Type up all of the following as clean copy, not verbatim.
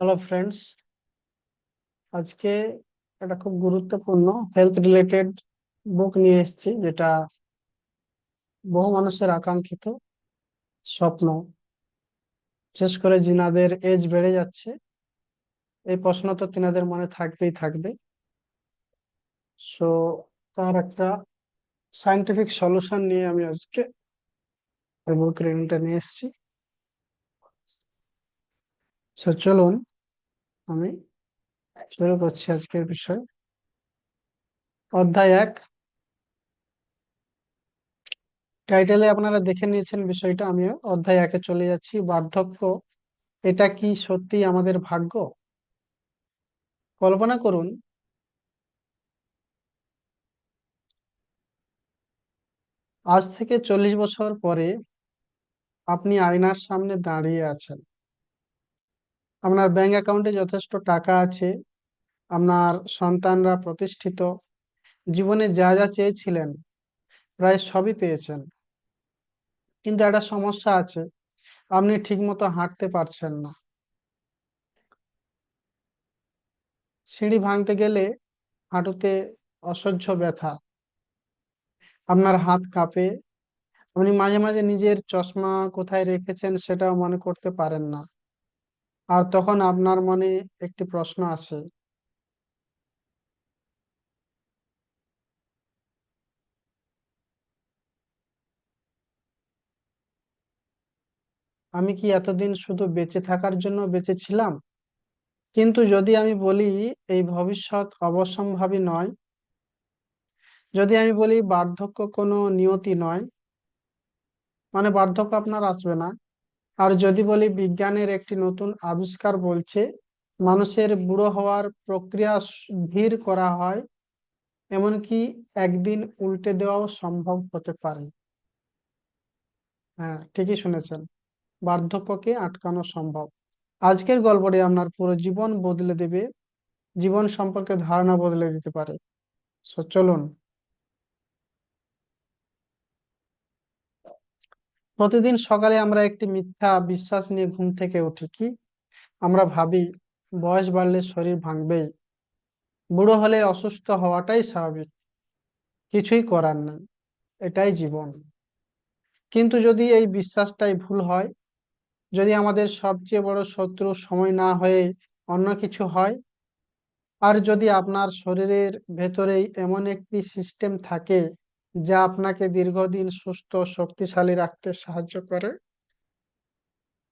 Hello friends, আজকে একটা খুব গুরুত্বপূর্ণ হেলথ রিলেটেড বুক নিয়ে এসেছি, যেটা বহু মানুষের আকাঙ্ক্ষিত স্বপ্ন। বিশেষ করে যিনাদের এজ বেড়ে যাচ্ছে, এই প্রশ্ন তো তিনাদের মনে থাকবেই থাকবে। সো তার একটা সায়েন্টিফিক সলিউশন নিয়ে আমি আজকে এই বুক রিডিংটা নিয়ে এসেছি। সো চলুন আমি শুরু করছি আজকের বিষয়। অধ্যায় 1। টাইটেলে আপনারা দেখে নিয়েছেন বিষয়টা, আমিও অধ্যায় 1-এ চলে যাচ্ছি। বার্ধক্য, এটা কি সত্যি আমাদের ভাগ্য? কল্পনা করুন, আজ থেকে 40 বছর পরে আপনি আয়নার সামনে দাঁড়িয়ে আছেন। আপনার ব্যাংক অ্যাকাউন্টে যথেষ্ট টাকা আছে, আপনার সন্তানরা প্রতিষ্ঠিত, জীবনে যা যা চেয়েছিলেন প্রায় সবই পেয়েছেন। কিন্তু একটা সমস্যা আছে, আপনি ঠিকমতো হাঁটতে পারছেন না। সিঁড়ি ভাঙতে গেলে হাঁটুতে অসহ্য ব্যথা, আপনার হাত কাঁপে, আপনি মাঝে মাঝে নিজের চশমা কোথায় রেখেছেন সেটাও মনে করতে পারেন না। আর তখন আপনার মনে একটি প্রশ্ন আসে, আমি কি এতদিন শুধু বেঁচে থাকার জন্য বেঁচে ছিলাম? কিন্তু যদি আমি বলি এই ভবিষ্যৎ অবশ্যম্ভাবী নয়, যদি আমি বলি বার্ধক্য কোনো নিয়তি নয়, মানে বার্ধক্য আপনার আসবে না, আর যদি বলি বিজ্ঞানের একটি নতুন আবিষ্কার বলছে মানুষের বুড়ো হওয়ার প্রক্রিয়া ধীর করা হয়, এমনকি একদিন উল্টে দেওয়াও সম্ভব হতে পারে। হ্যাঁ, ঠিকই শুনেছেন, বার্ধক্যকে আটকানো সম্ভব। আজকের গল্পটি আপনার পুরো জীবন বদলে দেবে, জীবন সম্পর্কে ধারণা বদলে দিতে পারে। সো চলুন। প্রতিদিন সকালে আমরা একটি মিথ্যা বিশ্বাস নিয়ে ঘুম থেকে উঠি। কি? আমরা ভাবি বয়স বাড়লে শরীর ভাঙবেই, বুড়ো হলে অসুস্থ হওয়াটাই স্বাভাবিক, কিছুই করার নেই, এটাই জীবন। কিন্তু যদি এই বিশ্বাসটাই ভুল হয়, যদি আমাদের সবচেয়ে বড় শত্রু সময় না হয়ে অন্য কিছু হয়, আর যদি আপনার শরীরের ভেতরেই এমন একটি সিস্টেম থাকে যা আপনাকে দীর্ঘদিন সুস্থ শক্তিশালী রাখতে সাহায্য করে,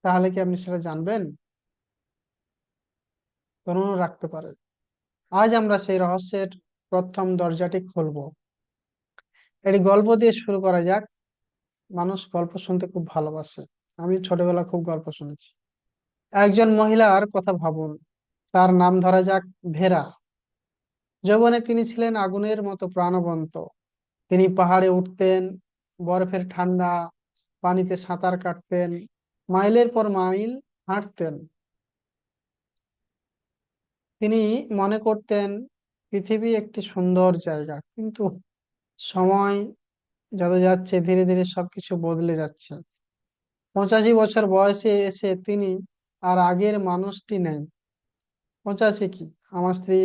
তাহলে কি আপনি সেটা জানবেন? ধরুন রাখতে পারে। আজ আমরা সেই রহস্যের প্রথম দরজাটি খুলব। এটি গল্প দিয়ে শুরু করা যাক। মানুষ গল্প শুনতে খুব ভালোবাসে, আমি ছোটবেলা খুব গল্প শুনেছি। একজন মহিলার কথা ভাবুন, তার নাম ধরা যাক ভেরা। যৌবনে তিনি ছিলেন আগুনের মতো প্রাণবন্ত। তিনি পাহাড়ে উঠতেন, বরফের ঠান্ডা পানিতে সাঁতার কাটতেন, মাইলের পর মাইল হাঁটতেন। তিনি মনে করতেন পৃথিবী একটি সুন্দর জায়গা। কিন্তু সময় যত যাচ্ছে ধীরে ধীরে সবকিছু বদলে যাচ্ছে। 85 বছর বয়সে এসে তিনি আর আগের মানুষটি নেই। 85 কি, আমার স্ত্রী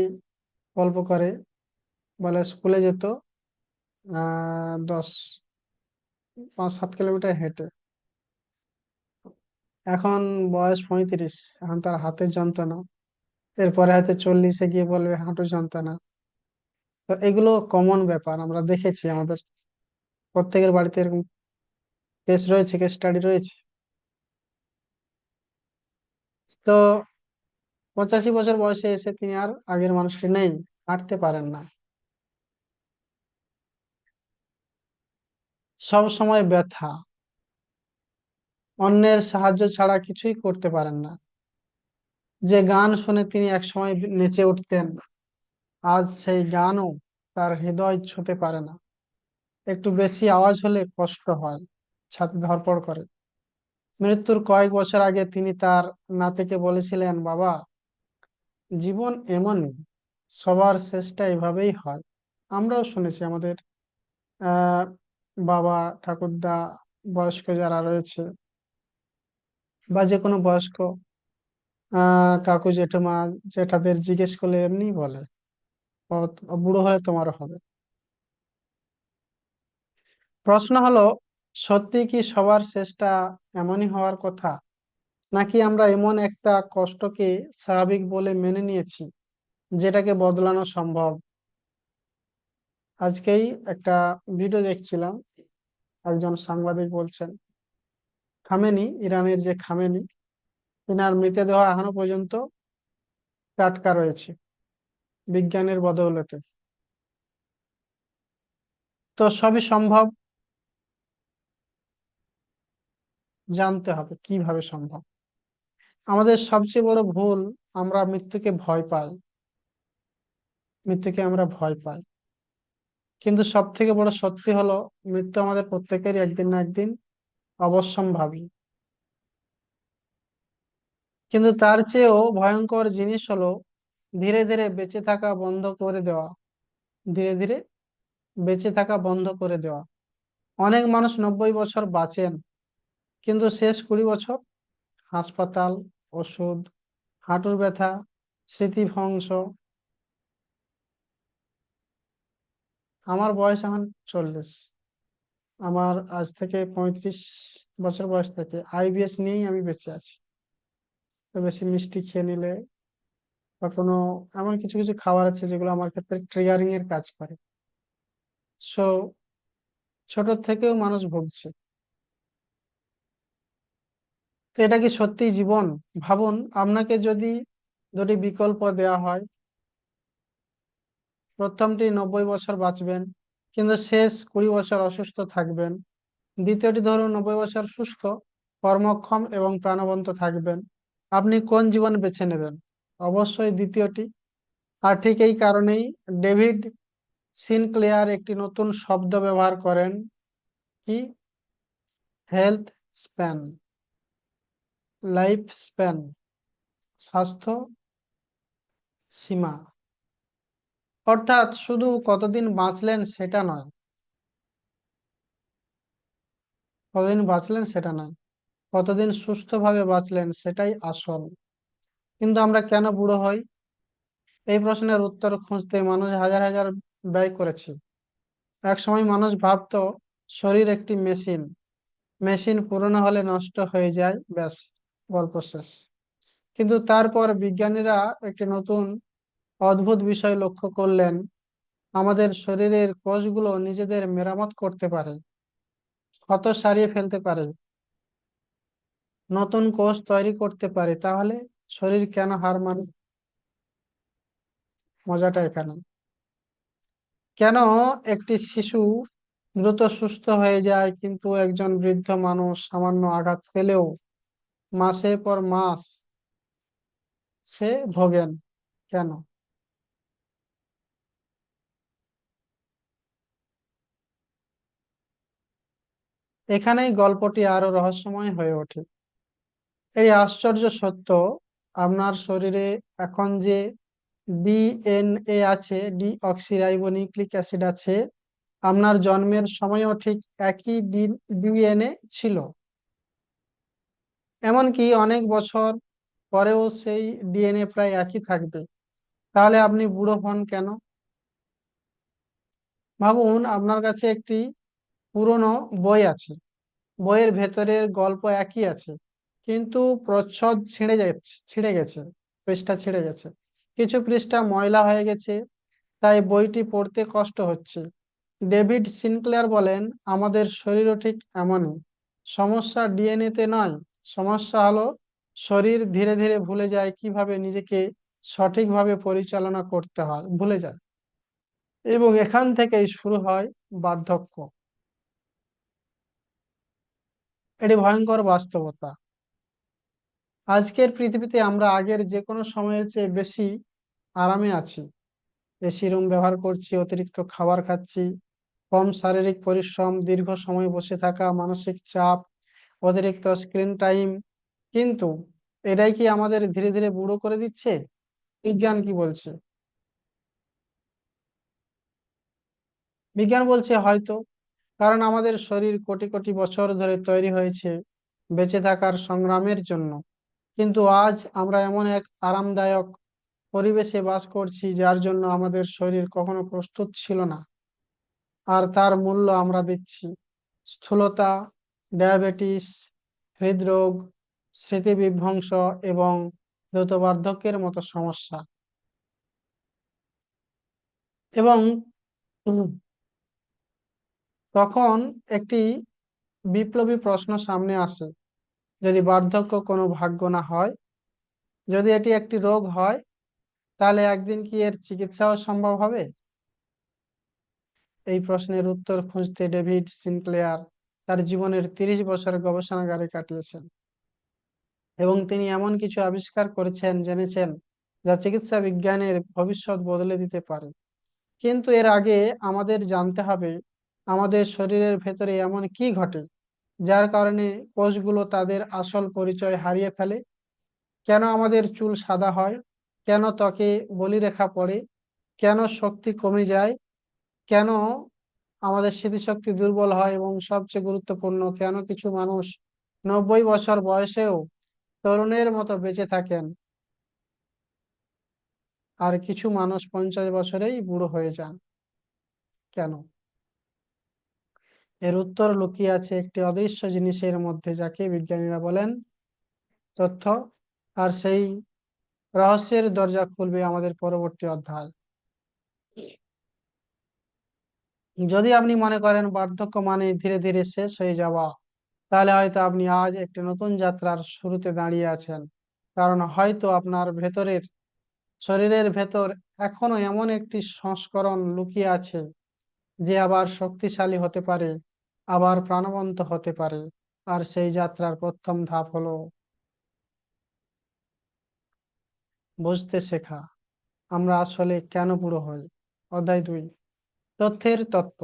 গল্প করে, বলে স্কুলে যেত 5-7 কিলোমিটার হেঁটে, এখন বয়স 35, এখন তার হাতের যন্ত্রণা, এরপরে হয়তো 40-এ গিয়ে বলবে হাঁটু যন্ত্রণা। তো এগুলো কমন ব্যাপার, আমরা দেখেছি, আমাদের প্রত্যেকের বাড়িতে এরকম কেস রয়েছে, কেস স্টাডি রয়েছে। তো 85 বছর বয়সে এসে তিনি আর আগের মানুষটি নেই, হাঁটতে পারেন না, সব সময় ব্যথা, অন্যের সাহায্য ছাড়া কিছুই করতে পারেন না। যে গান শুনে তিনি একসময় নেচে উঠতেন, আজ সেই গানও তার হৃদয় ছুঁতে পারে না। একটু বেশি আওয়াজ হলে কষ্ট হয়, ছাতি ধড়ফড় করে। মৃত্যুর কয়েক বছর আগে তিনি তার নাতিকে বলেছিলেন, বাবা, জীবন এমনই, সবার শেষটা এভাবেই হয়। আমরাও শুনেছি আমাদের আহ বাবা, ঠাকুরদা, বয়স্ক যারা রয়েছে বা যে কোনো বয়স্ক কাকু জেঠুমা জেঠাদের জিজ্ঞেস করলে এমনি বলে, বুড়ো হলে তোমারও হবে। প্রশ্ন হলো, সত্যি কি সবার শেষটা এমনই হওয়ার কথা, নাকি আমরা এমন একটা কষ্টকে স্বাভাবিক বলে মেনে নিয়েছি যেটাকে বদলানো সম্ভব? আজকেই একটা ভিডিও দেখছিলাম, একজন সাংবাদিক বলছেন খামেনি, ইরানের যে খামেনি, তিনার মৃতদেহ এখনো পর্যন্ত টাটকা রয়েছে বিজ্ঞানের বদৌলতে। তো সবই সম্ভব, জানতে হবে কিভাবে সম্ভব। আমাদের সবচেয়ে বড় ভুল, আমরা মৃত্যুকে ভয় পাই, মৃত্যুকে আমরা ভয় পাই। কিন্তু সব থেকে বড় সত্যি হলো, মৃত্যু আমাদের প্রত্যেকেরই একদিন না একদিন অবশ্যম্ভাবী। কিন্তু তার চেয়েও ভয়ঙ্কর জিনিস হলো ধীরে ধীরে বেঁচে থাকা বন্ধ করে দেওয়া, ধীরে ধীরে বেঁচে থাকা বন্ধ করে দেওয়া। অনেক মানুষ 90 বছর বাঁচেন, কিন্তু শেষ 20 বছর হাসপাতাল, ওষুধ, হাঁটুর ব্যথা, স্মৃতিভ্রংশ। আমার বয়স এখন 40। আমার আজ থেকে 35 বছর বয়স থেকে আইবিএস নিয়েই আমি বেঁচে আছি। তো বেশি মিষ্টি খেয়ে নিলে বা কোনো এমন কিছু কিছু খাবার আছে যেগুলো আমার ক্ষেত্রে ট্রিগারিং এর কাজ করে। সো ছোট থেকেও মানুষ ভুগছে। তো এটা কি সত্যি জীবন? ভাবুন, আপনাকে যদি দুটি বিকল্প দেওয়া হয়, প্রথমটি 90 বছর বাঁচবেন কিন্তু শেষ 20 বছর অসুস্থ থাকবেন, দ্বিতীয়টি ধরুন 90 বছর সুস্থ, কর্মক্ষম এবং প্রাণবন্ত থাকবেন, আপনি কোন জীবন বেছে নেবেন? অবশ্যই দ্বিতীয়টি। আর ঠিক এই কারণেই ডেভিড সিনক্লেয়ার একটি নতুন শব্দ ব্যবহার করেন, কি? হেলথ স্প্যান, লাইফ স্প্যান, স্বাস্থ্য সীমা। অর্থাৎ শুধু কতদিন বাঁচলেন সেটা নয়, কতদিন বাঁচলেন সেটা নয়, কতদিন সুস্থভাবে বাঁচলেন সেটাই আসল। কিন্তু আমরা কেন বুড়ো হই? এই প্রশ্নের উত্তর খুঁজতে মানুষ হাজার হাজার ব্যয় করেছে। এক সময় মানুষ ভাবতো শরীর একটি মেশিন, মেশিন পুরনো হলে নষ্ট হয়ে যায়, ব্যাস, গল্প শেষ। কিন্তু তারপর বিজ্ঞানীরা একটি নতুন অদ্ভুত বিষয় লক্ষ্য করলেন, আমাদের শরীরের কোষগুলো নিজেদের মেরামত করতে পারে, ক্ষত সারিয়ে ফেলতে পারে, নতুন কোষ তৈরি করতে পারে। তাহলে শরীর কেন হার মানে? মজাটা এখানে। কেন একটি শিশু দ্রুত সুস্থ হয়ে যায় কিন্তু একজন বৃদ্ধ মানুষ সামান্য আঘাত পেলেও মাসের পর মাস সে ভোগেন? কেন? এখানেই গল্পটি আরো রহস্যময় হয়ে ওঠে। এই আশ্চর্য সত্য, আপনার শরীরে এখন যে ডিএনএ আছে, ডিঅক্সিরাইবোনিউক্লিক অ্যাসিড আছে, আপনার জন্মের সময়ও ঠিক একই ডিএনএ ছিল। এমনকি অনেক বছর পরেও সেই ডিএনএ প্রায় একই থাকবে। তাহলে আপনি বুড়ো হন কেন? ভাবুন, আপনার কাছে একটি পুরনো বই আছে, বইয়ের ভেতরের গল্প একই আছে, কিন্তু প্রচ্ছদ ছিঁড়ে গেছে, পৃষ্ঠা ছিঁড়ে গেছে, কিছু পৃষ্ঠা ময়লা হয়ে গেছে, তাই বইটি পড়তে কষ্ট হচ্ছে। ডেভিড সিনক্লেয়ার বলেন, আমাদের শরীরও ঠিক এমনই। সমস্যা ডিএনএ তে নয়, সমস্যা হলো শরীর ধীরে ধীরে ভুলে যায় কিভাবে নিজেকে সঠিকভাবে পরিচালনা করতে হয়, ভুলে যায়। এবং এখান থেকেই শুরু হয় বার্ধক্য। এটি ভয়ঙ্কর বাস্তবতা। আজকের পৃথিবীতে আমরা আগের যে কোনো সময়ের চেয়ে বেশি আরামে আছি। এসি রুম ব্যবহার করছি, অতিরিক্ত খাবার খাচ্ছি, কম শারীরিক পরিশ্রম, দীর্ঘ সময় বসে থাকা, মানসিক চাপ, অতিরিক্ত স্ক্রিন টাইম। কিন্তু এটাই কি আমাদের ধীরে ধীরে বুড়ো করে দিচ্ছে? বিজ্ঞান কি বলছে? বিজ্ঞান বলছে হয়তো, কারণ আমাদের শরীর কোটি কোটি বছর ধরে তৈরি হয়েছে বেঁচে থাকার সংগ্রামের জন্য। কিন্তু আজ আমরা এমন এক আরামদায়ক পরিবেশে বাস করছি যার জন্য আমাদের শরীর কখনো প্রস্তুত ছিল না, আর তার মূল্য আমরা দিচ্ছি। স্থূলতা, ডায়াবেটিস, হৃদরোগ, স্মৃতিবিভ্রংশ এবং দ্রুত বার্ধক্যের মতো সমস্যা। এবং তখন একটি বিপ্লবী প্রশ্ন সামনে আসে, যদি বার্ধক্য কোনো ভাগ্য না হয়, যদি এটি একটি রোগ হয়, তাহলে একদিন কি এর চিকিৎসাও সম্ভব হবে? এই প্রশ্নের উত্তর খুঁজতে ডেভিড সিনক্লেয়ার তার জীবনের 30 বছর গবেষণাগারে কাটিয়েছেন, এবং তিনি এমন কিছু আবিষ্কার করেছেন, জেনেছেন, যা চিকিৎসা বিজ্ঞানের ভবিষ্যৎ বদলে দিতে পারে। কিন্তু এর আগে আমাদের জানতে হবে, আমাদের শরীরের ভেতরে এমন কি ঘটে যার কারণে কোষগুলো তাদের আসল পরিচয় হারিয়ে ফেলে। কেন আমাদের চুল সাদা হয়, কেন ত্বকে বলিরেখা পড়ে, কেন শক্তি কমে যায়, কেন আমাদের স্মৃতিশক্তি দুর্বল হয়, এবং সবচেয়ে গুরুত্বপূর্ণ, কেন কিছু মানুষ 90 বছর বয়সেও তরুণের মতো বেঁচে থাকেন আর কিছু মানুষ 50 বছরেই বুড়ো হয়ে যান? কেন? এর উত্তর লুকিয়ে আছে একটি অদৃশ্য জিনিসের মধ্যে, যাকে বিজ্ঞানীরা বলেন তথ্য। আর সেই রহস্যের দরজা খুলবে আমাদের পরবর্তী অধ্যায়। যদি আপনি মনে করেন বার্ধক্য মানে ধীরে ধীরে শেষ হয়ে যাওয়া, তাহলে হয়তো আপনি আজ একটি নতুন যাত্রার শুরুতে দাঁড়িয়ে আছেন। কারণ হয়তো আপনার ভেতরের শরীরের ভেতর এখনো এমন একটি সংস্করণ লুকিয়ে আছে, যে আবার শক্তিশালী হতে পারে, আবার প্রাণবন্ত হতে পারে। আর সেই যাত্রার প্রথম ধাপ হলো বুঝতে শেখা আমরা আসলে কেন বুড়ো হই। অধ্যায় 2, তথ্যের তত্ত্ব।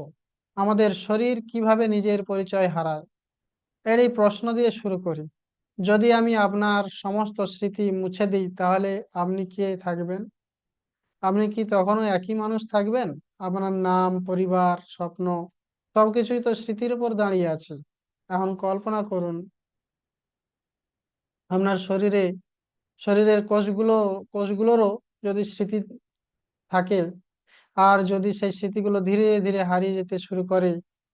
আমাদের শরীর কিভাবে নিজের পরিচয় হারায়, এর এই প্রশ্ন দিয়ে শুরু করি। যদি আমি আপনার সমস্ত স্মৃতি মুছে দিই, তাহলে আপনি কি থাকবেন? আপনি কি তখনও একই মানুষ থাকবেন? আপনার নাম, পরিবার, স্বপ্ন সবকিছুই তো স্মৃতির উপর দাঁড়িয়ে আছে। এখন কল্পনা করুন, আপনার শরীরের কোষগুলোরও যদি স্মৃতি থাকে, আর যদি সেই স্মৃতিগুলো ধীরে ধীরে হারিয়ে যেতে শুরু করে,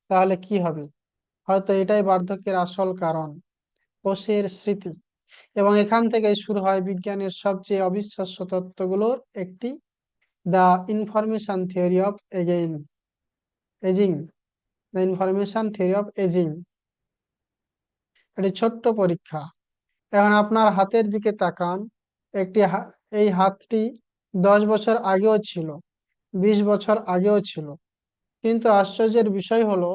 তাহলে কি হবে? হয়তো এটাই বার্ধক্যের আসল কারণ, কোষের স্মৃতি। এবং এখান থেকেই শুরু হয় বিজ্ঞানের সবচেয়ে অবিশ্বাস্য তত্ত্বগুলোর একটি, the information theory of ageing. The information theory of ageing. এটি ছোট্ট পরীক্ষা। এখন আপনার হাতের দিকে তাকান। একটি এই হাতটি 10 বছর আগেও ছিল, 20 বছর আগেও ছিল, কিন্তু আশ্চর্যের বিষয় হলো,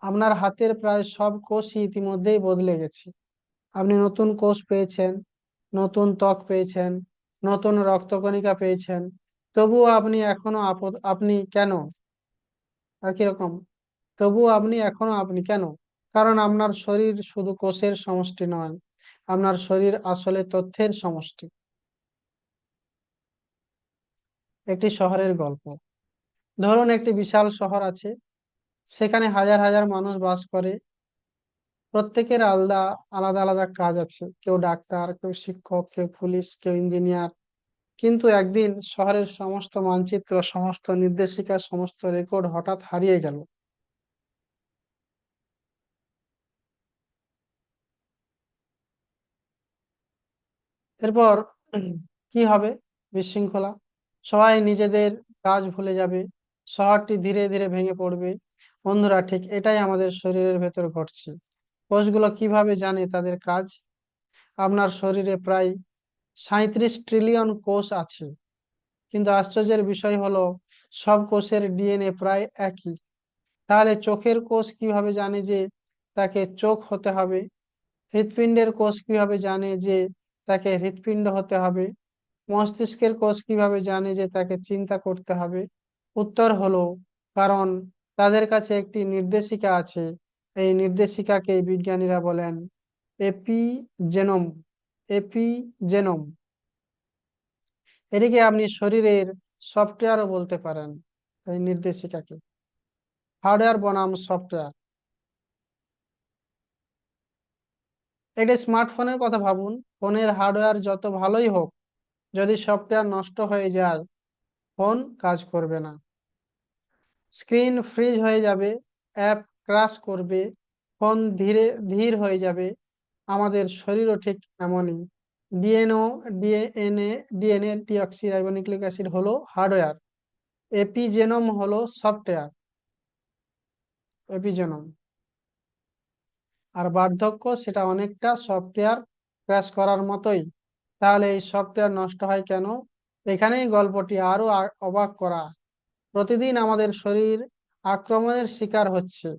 আপনার হাতের প্রায় সব কোষই ইতিমধ্যেই বদলে গেছে। আপনি নতুন কোষ পেয়েছেন, নতুন ত্বক পেয়েছেন, নতুন রক্তকণিকা পেয়েছেন, তবুও আপনি এখনো আপনি কেন একই রকম? তবুও আপনি এখনো আপনি কেন? কারণ আপনার শরীর শুধু কোষের সমষ্টি নয়, আপনার শরীর আসলে তথ্যের সমষ্টি। একটি শহরের গল্প। ধরুন একটি বিশাল শহর আছে, সেখানে হাজার হাজার মানুষ বাস করে। প্রত্যেকের আলাদা আলাদা আলাদা কাজ আছে, কেউ ডাক্তার, কেউ শিক্ষক, কেউ পুলিশ, কেউ ইঞ্জিনিয়ার। কিন্তু একদিন শহরের সমস্ত মানচিত্র, সমস্ত নির্দেশিকা, সমস্ত রেকর্ড হঠাৎ হারিয়ে গেল। এরপর কি হবে? বিশৃঙ্খলা। সবাই নিজেদের কাজ ভুলে যাবে, শহরটি ধীরে ধীরে ভেঙে পড়বে। বন্ধুরা, ঠিক এটাই আমাদের শরীরের ভেতর ঘটছে। কোষগুলো কিভাবে জানে তাদের কাজ? আপনার শরীরে প্রায় 37 ট্রিলিয়ন কোষ আছে, কিন্তু আশ্চর্যের বিষয় হলো, সব কোষের ডিএনএ প্রায় একই। তাহলে চোখের কোষ কিভাবে জানে যে তাকে চোখ হতে হবে? হৃৎপিণ্ডের কোষ কিভাবে জানে যে তাকে হৃৎপিণ্ড হতে হবে? মস্তিষ্কের কোষ কিভাবে জানে যে তাকে চিন্তা করতে হবে? উত্তর হলো, কারণ তাদের কাছে একটি নির্দেশিকা আছে। এই নির্দেশিকাকে বিজ্ঞানীরা বলেন এপিজেনোম। এপিজেনোম। এটিকে আপনি শরীরের সফটওয়্যারও বলতে পারেন। এই নির্দেশিকাকে হার্ডওয়্যার বনাম সফটওয়্যার। একটা স্মার্টফোনের কথা ভাবুন, ফোনের হার্ডওয়্যার যত ভালোই হোক, যদি সফটওয়্যার নষ্ট হয়ে যায় ফোন কাজ করবে না, স্ক্রিন ফ্রিজ হয়ে যাবে, অ্যাপ ক্রাশ করবে, ফোন ধীরে ধীর হয়ে যাবে। আমাদের শরীরও ঠিক এমনই। DNO DNA DNA deoxyribonucleic acid হলো হার্ডওয়্যার, এপিজেনম হলো সফটওয়্যার, এপিজেনম। আর বার্ধক্য সেটা অনেকটা সফটওয়্যার ক্র্যাশ করার মতোই। তাহলে এই সফটওয়্যার নষ্ট হয় কেন? এখানেই গল্পটি আরো অবাক করা। প্রতিদিন আমাদের শরীর আক্রমণের শিকার হচ্ছে,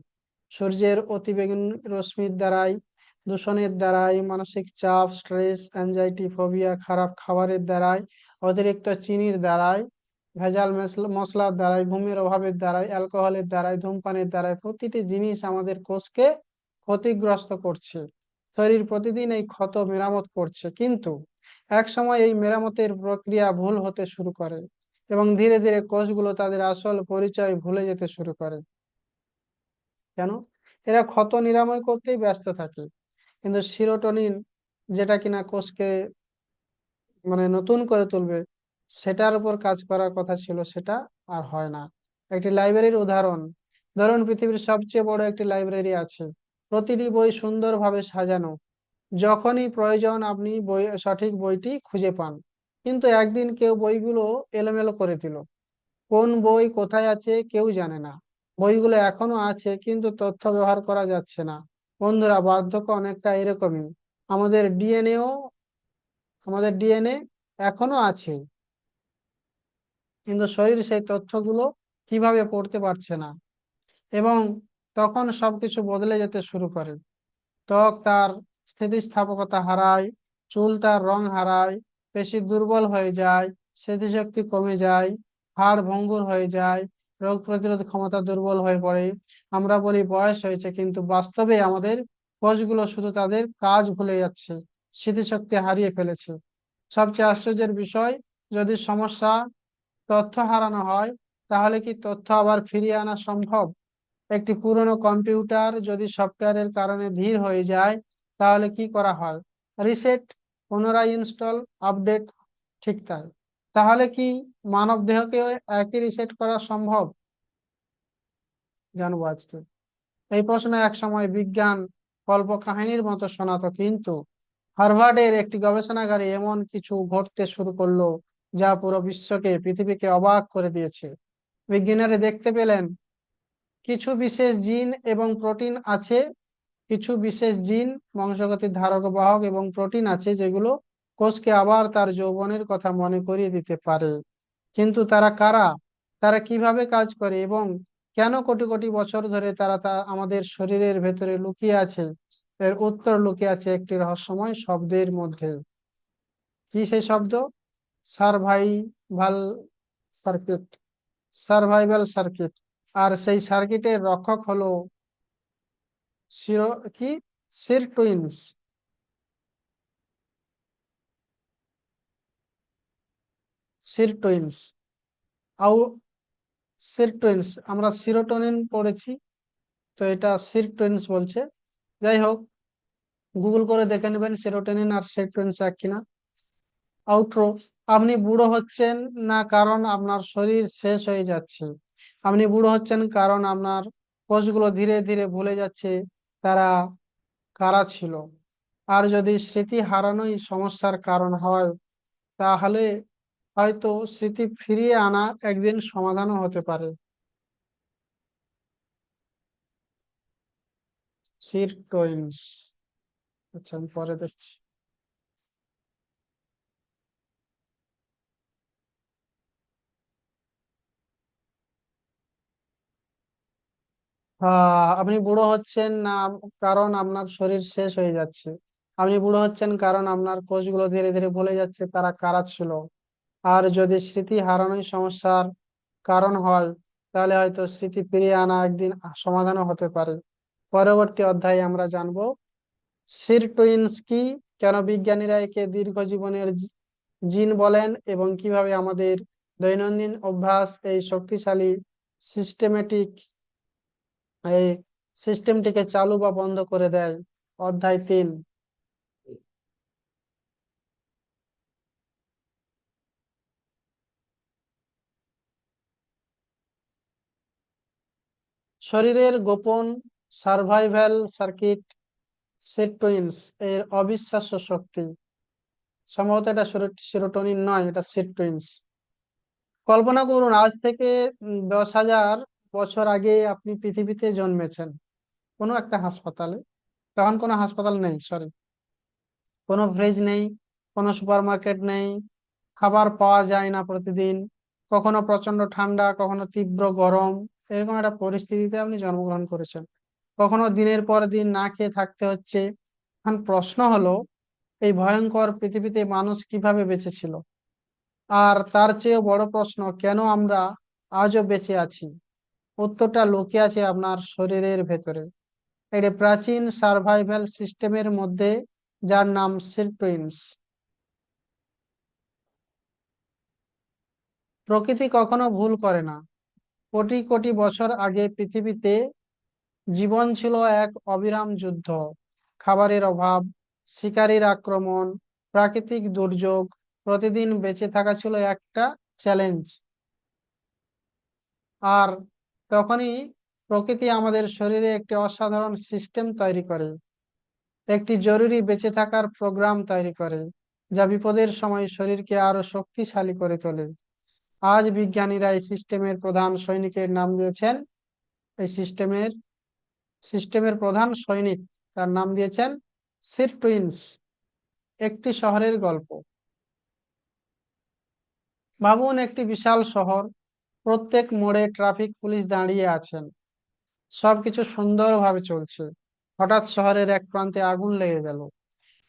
সূর্যের অতিবেগুনি রশ্মির দ্বারাই, দূষণের দ্বারাই, মানসিক চাপ, স্ট্রেস, অ্যাংজাইটি, ফোবিয়া, খারাপ খাবারের দ্বারাই, অতিরিক্ত চিনির দ্বারাই, ভেজাল মশলার দ্বারাই, ঘুমের অভাবের দ্বারাই, অ্যালকোহলের দ্বারাই, ধূমপানের দ্বারাই, প্রতিটি জিনিস আমাদের কোষকে ক্ষতিগ্রস্ত করছে। শরীর প্রতিদিন এই ক্ষত মেরামত করছে, কিন্তু এক সময় এই মেরামতের প্রক্রিয়া ভুল হতে শুরু করে এবং ধীরে ধীরে কোষগুলো তাদের আসল পরিচয় ভুলে যেতে শুরু করে। কেন? এরা ক্ষত নিরাময় করতেই ব্যস্ত থাকে, কিন্তু সিরোটোনিন, যেটা কিনা কোষকে নতুন করে তুলবে, সেটার উপর কাজ করার কথা ছিল, সেটা আর হয় না। একটি লাইব্রেরির উদাহরণ ধরুন, পৃথিবীর সবচেয়ে বড় একটি লাইব্রেরি আছে, প্রতিটি বই সুন্দরভাবে সাজানো, যখনই প্রয়োজন আপনি সঠিক বইটি খুঁজে পান। কিন্তু একদিন কেউ বইগুলো এলোমেলো করে দিল, কোন বই কোথায় আছে কেউ জানে না। বইগুলো এখনো আছে কিন্তু তথ্য ব্যবহার করা যাচ্ছে না। বন্ধুরা, বার্ধক্য অনেকটা এরকমই। আমাদের ডিএনএও আমাদের ডিএনএ এখনো আছে, কিন্তু শরীর সেই তথ্যগুলো কিভাবে পড়তে পারছে না, এবং তখন সবকিছু বদলে যেতে শুরু করে। ত্বক তার স্থিতিস্থাপকতা হারায়, চুল তার রং হারায়, পেশি দুর্বল হয়ে যায়, স্মৃতিশক্তি কমে যায়, হাড় ভঙ্গুর হয়ে যায়, রোগ প্রতিরোধ ক্ষমতা দুর্বল হয়ে পড়ে। আমরা বলি বয়স হয়েছে, কিন্তু বাস্তবে আমাদের কোষগুলো শুধু তাদের কাজ ভুলে যাচ্ছে, স্মৃতিশক্তি হারিয়ে ফেলেছে। সবচেয়ে আশ্চর্যের বিষয়, যদি সমস্যা তথ্য হারানো হয়, তাহলে কি তথ্য আবার ফিরিয়ে আনা সম্ভব? একটি পুরনো কম্পিউটার যদি সফটওয়্যারের কারণে ধীর হয়ে যায়, তাহলে কি করা হয়? রিসেট, পুনরায় ইনস্টল, আপডেট। ঠিক তাই। তাহলে কি মানব দেহকে একই রিসেট করা সম্ভব? জানবো আজকে। এই প্রশ্ন এক সময় বিজ্ঞান কল্পকাহিনীর মতো শোনাতো, কিন্তু হার্ভার্ডের একটি গবেষণাগারে এমন কিছু ঘটতে শুরু করলো যা পুরো বিশ্বকে, পৃথিবীকে অবাক করে দিয়েছে। বিজ্ঞানীরা দেখতে পেলেন কিছু বিশেষ জিন এবং প্রোটিন আছে, কিছু বিশেষ জিন, বংশগতির ধারক ও বাহক এবং প্রোটিন আছে, যেগুলো কোষকে আবার তার যৌবনের কথা মনে করিয়ে দিতে পারে। কিন্তু তারা কারা? তারা কিভাবে কাজ করে এবং কেন কোটি কোটি বছর ধরে তারা আমাদের শরীরের ভেতরে লুকিয়ে আছে? এর উত্তর লুকিয়ে আছে একটি রহস্যময় শব্দের মধ্যে। কি সেই শব্দ? Survival circuit. Survival circuit. আর সেই সার্কিটের রক্ষক হলো সিরো কি সিরটুইনস। সিরটুইনস আউ সিরটুইনস, আমরা সিরোটোনিন পড়েছি, তো এটা সিরটুইনস বলছে। যাই হোক, গুগল করে দেখে নেবেন সেরোটোনিন আর সিরটুইনস এক কিনা। আউটরো। আপনি বুড়ো হচ্ছেন না কারণ আপনার শরীর শেষ হয়ে যাচ্ছে, আপনি বুড়ো হচ্ছেন কারণ আপনার কোষগুলো ধীরে ধীরে ভুলে যাচ্ছে তারা কারা ছিল। আর যদি স্মৃতি হারানোই সমস্যার কারণ হয়, তাহলে হয়তো স্মৃতি ফিরিয়ে আনা একদিন সমাধানও হতে পারে। সিরটোইনস। আচ্ছা, আমি পরে দেখছি। আপনি বুড়ো হচ্ছেন না কারণ আপনার শরীর শেষ হয়ে যাচ্ছে, আপনি বুড়ো হচ্ছেন কারণ আপনার কোষগুলো ধীরে ধীরে ভুলে যাচ্ছে তারা কারা ছিল। আর যদি স্মৃতি হারানোই সমস্যার কারণ হয়, তাহলে হয়তো স্মৃতি ফিরিয়ে আনা একদিন সমাধানও হতে পারে। পরবর্তী অধ্যায়ে আমরা জানবো সিরটুইনস কি, কেন বিজ্ঞানীরা একে দীর্ঘ জীবনের জিন বলেন, এবং কিভাবে আমাদের দৈনন্দিন অভ্যাস এই শক্তিশালী সিস্টেমেটিক এই সিস্টেমটিকে চালু বা বন্ধ করে দেয়। অধ্যায় 3। শরীরের গোপন সার্ভাইভাল সার্কিট সেরোটোনিন এর অবিশ্বাস্য শক্তি। সম্ভবত এটা সেরোটোনিন নয়, এটা সেরোটোনিন। কল্পনা করুন, আজ থেকে 10,000 বছর আগে আপনি পৃথিবীতে জন্মেছেন কোনো একটা হাসপাতালে। তখন কোনো হাসপাতাল নেই, সরি, কোনো ফ্রিজ নেই, কোনো সুপারমার্কেট নেই, খাবার পাওয়া যায় না প্রতিদিন, কখনো প্রচন্ড ঠান্ডা, কখনো তীব্র গরম। এরকম একটা পরিস্থিতিতে আপনি জন্মগ্রহণ করেছেন। কখনো দিনের পর দিন না খেয়ে থাকতে হচ্ছে। এখন প্রশ্ন হলো, এই ভয়ঙ্কর পৃথিবীতে মানুষ কিভাবে বেঁচে ছিল? আর তার চেয়েও বড় প্রশ্ন, কেন আমরা আজও বেঁচে আছি? উত্তরটা লুকিয়ে আছে আপনার শরীরের ভেতরে, একটি প্রাচীন সার্ভাইভাল সিস্টেমের মধ্যে, যার নাম সিরটুইনস। প্রকৃতি কখনো ভুল করে না। কোটি কোটি বছর আগে পৃথিবীতে জীবন ছিল এক অবিরাম যুদ্ধ। খাবারের অভাব, শিকারীর আক্রমণ, প্রাকৃতিক দুর্যোগ, প্রতিদিন বেঁচে থাকা ছিল একটা চ্যালেঞ্জ। আর তখনই প্রকৃতি আমাদের শরীরে একটি অসাধারণ সিস্টেম তৈরি করে, একটি জরুরি বেঁচে থাকার প্রোগ্রাম তৈরি করে, যা বিপদের সময় শরীরকে আরো শক্তিশালী করে তোলে। আজ বিজ্ঞানীরা এই সিস্টেমের প্রধান সৈনিকের নাম দিয়েছেন, এই সিস্টেমের প্রধান সৈনিক, তার নাম দিয়েছেন সিরটুইনস। একটি শহরের গল্প। ভাবুন, একটি বিশাল শহর, প্রত্যেক মোড়ে ট্রাফিক পুলিশ দাঁড়িয়ে আছেন, সবকিছু সুন্দরভাবে চলছে। হঠাৎ শহরের এক প্রান্তে আগুন লেগে গেল।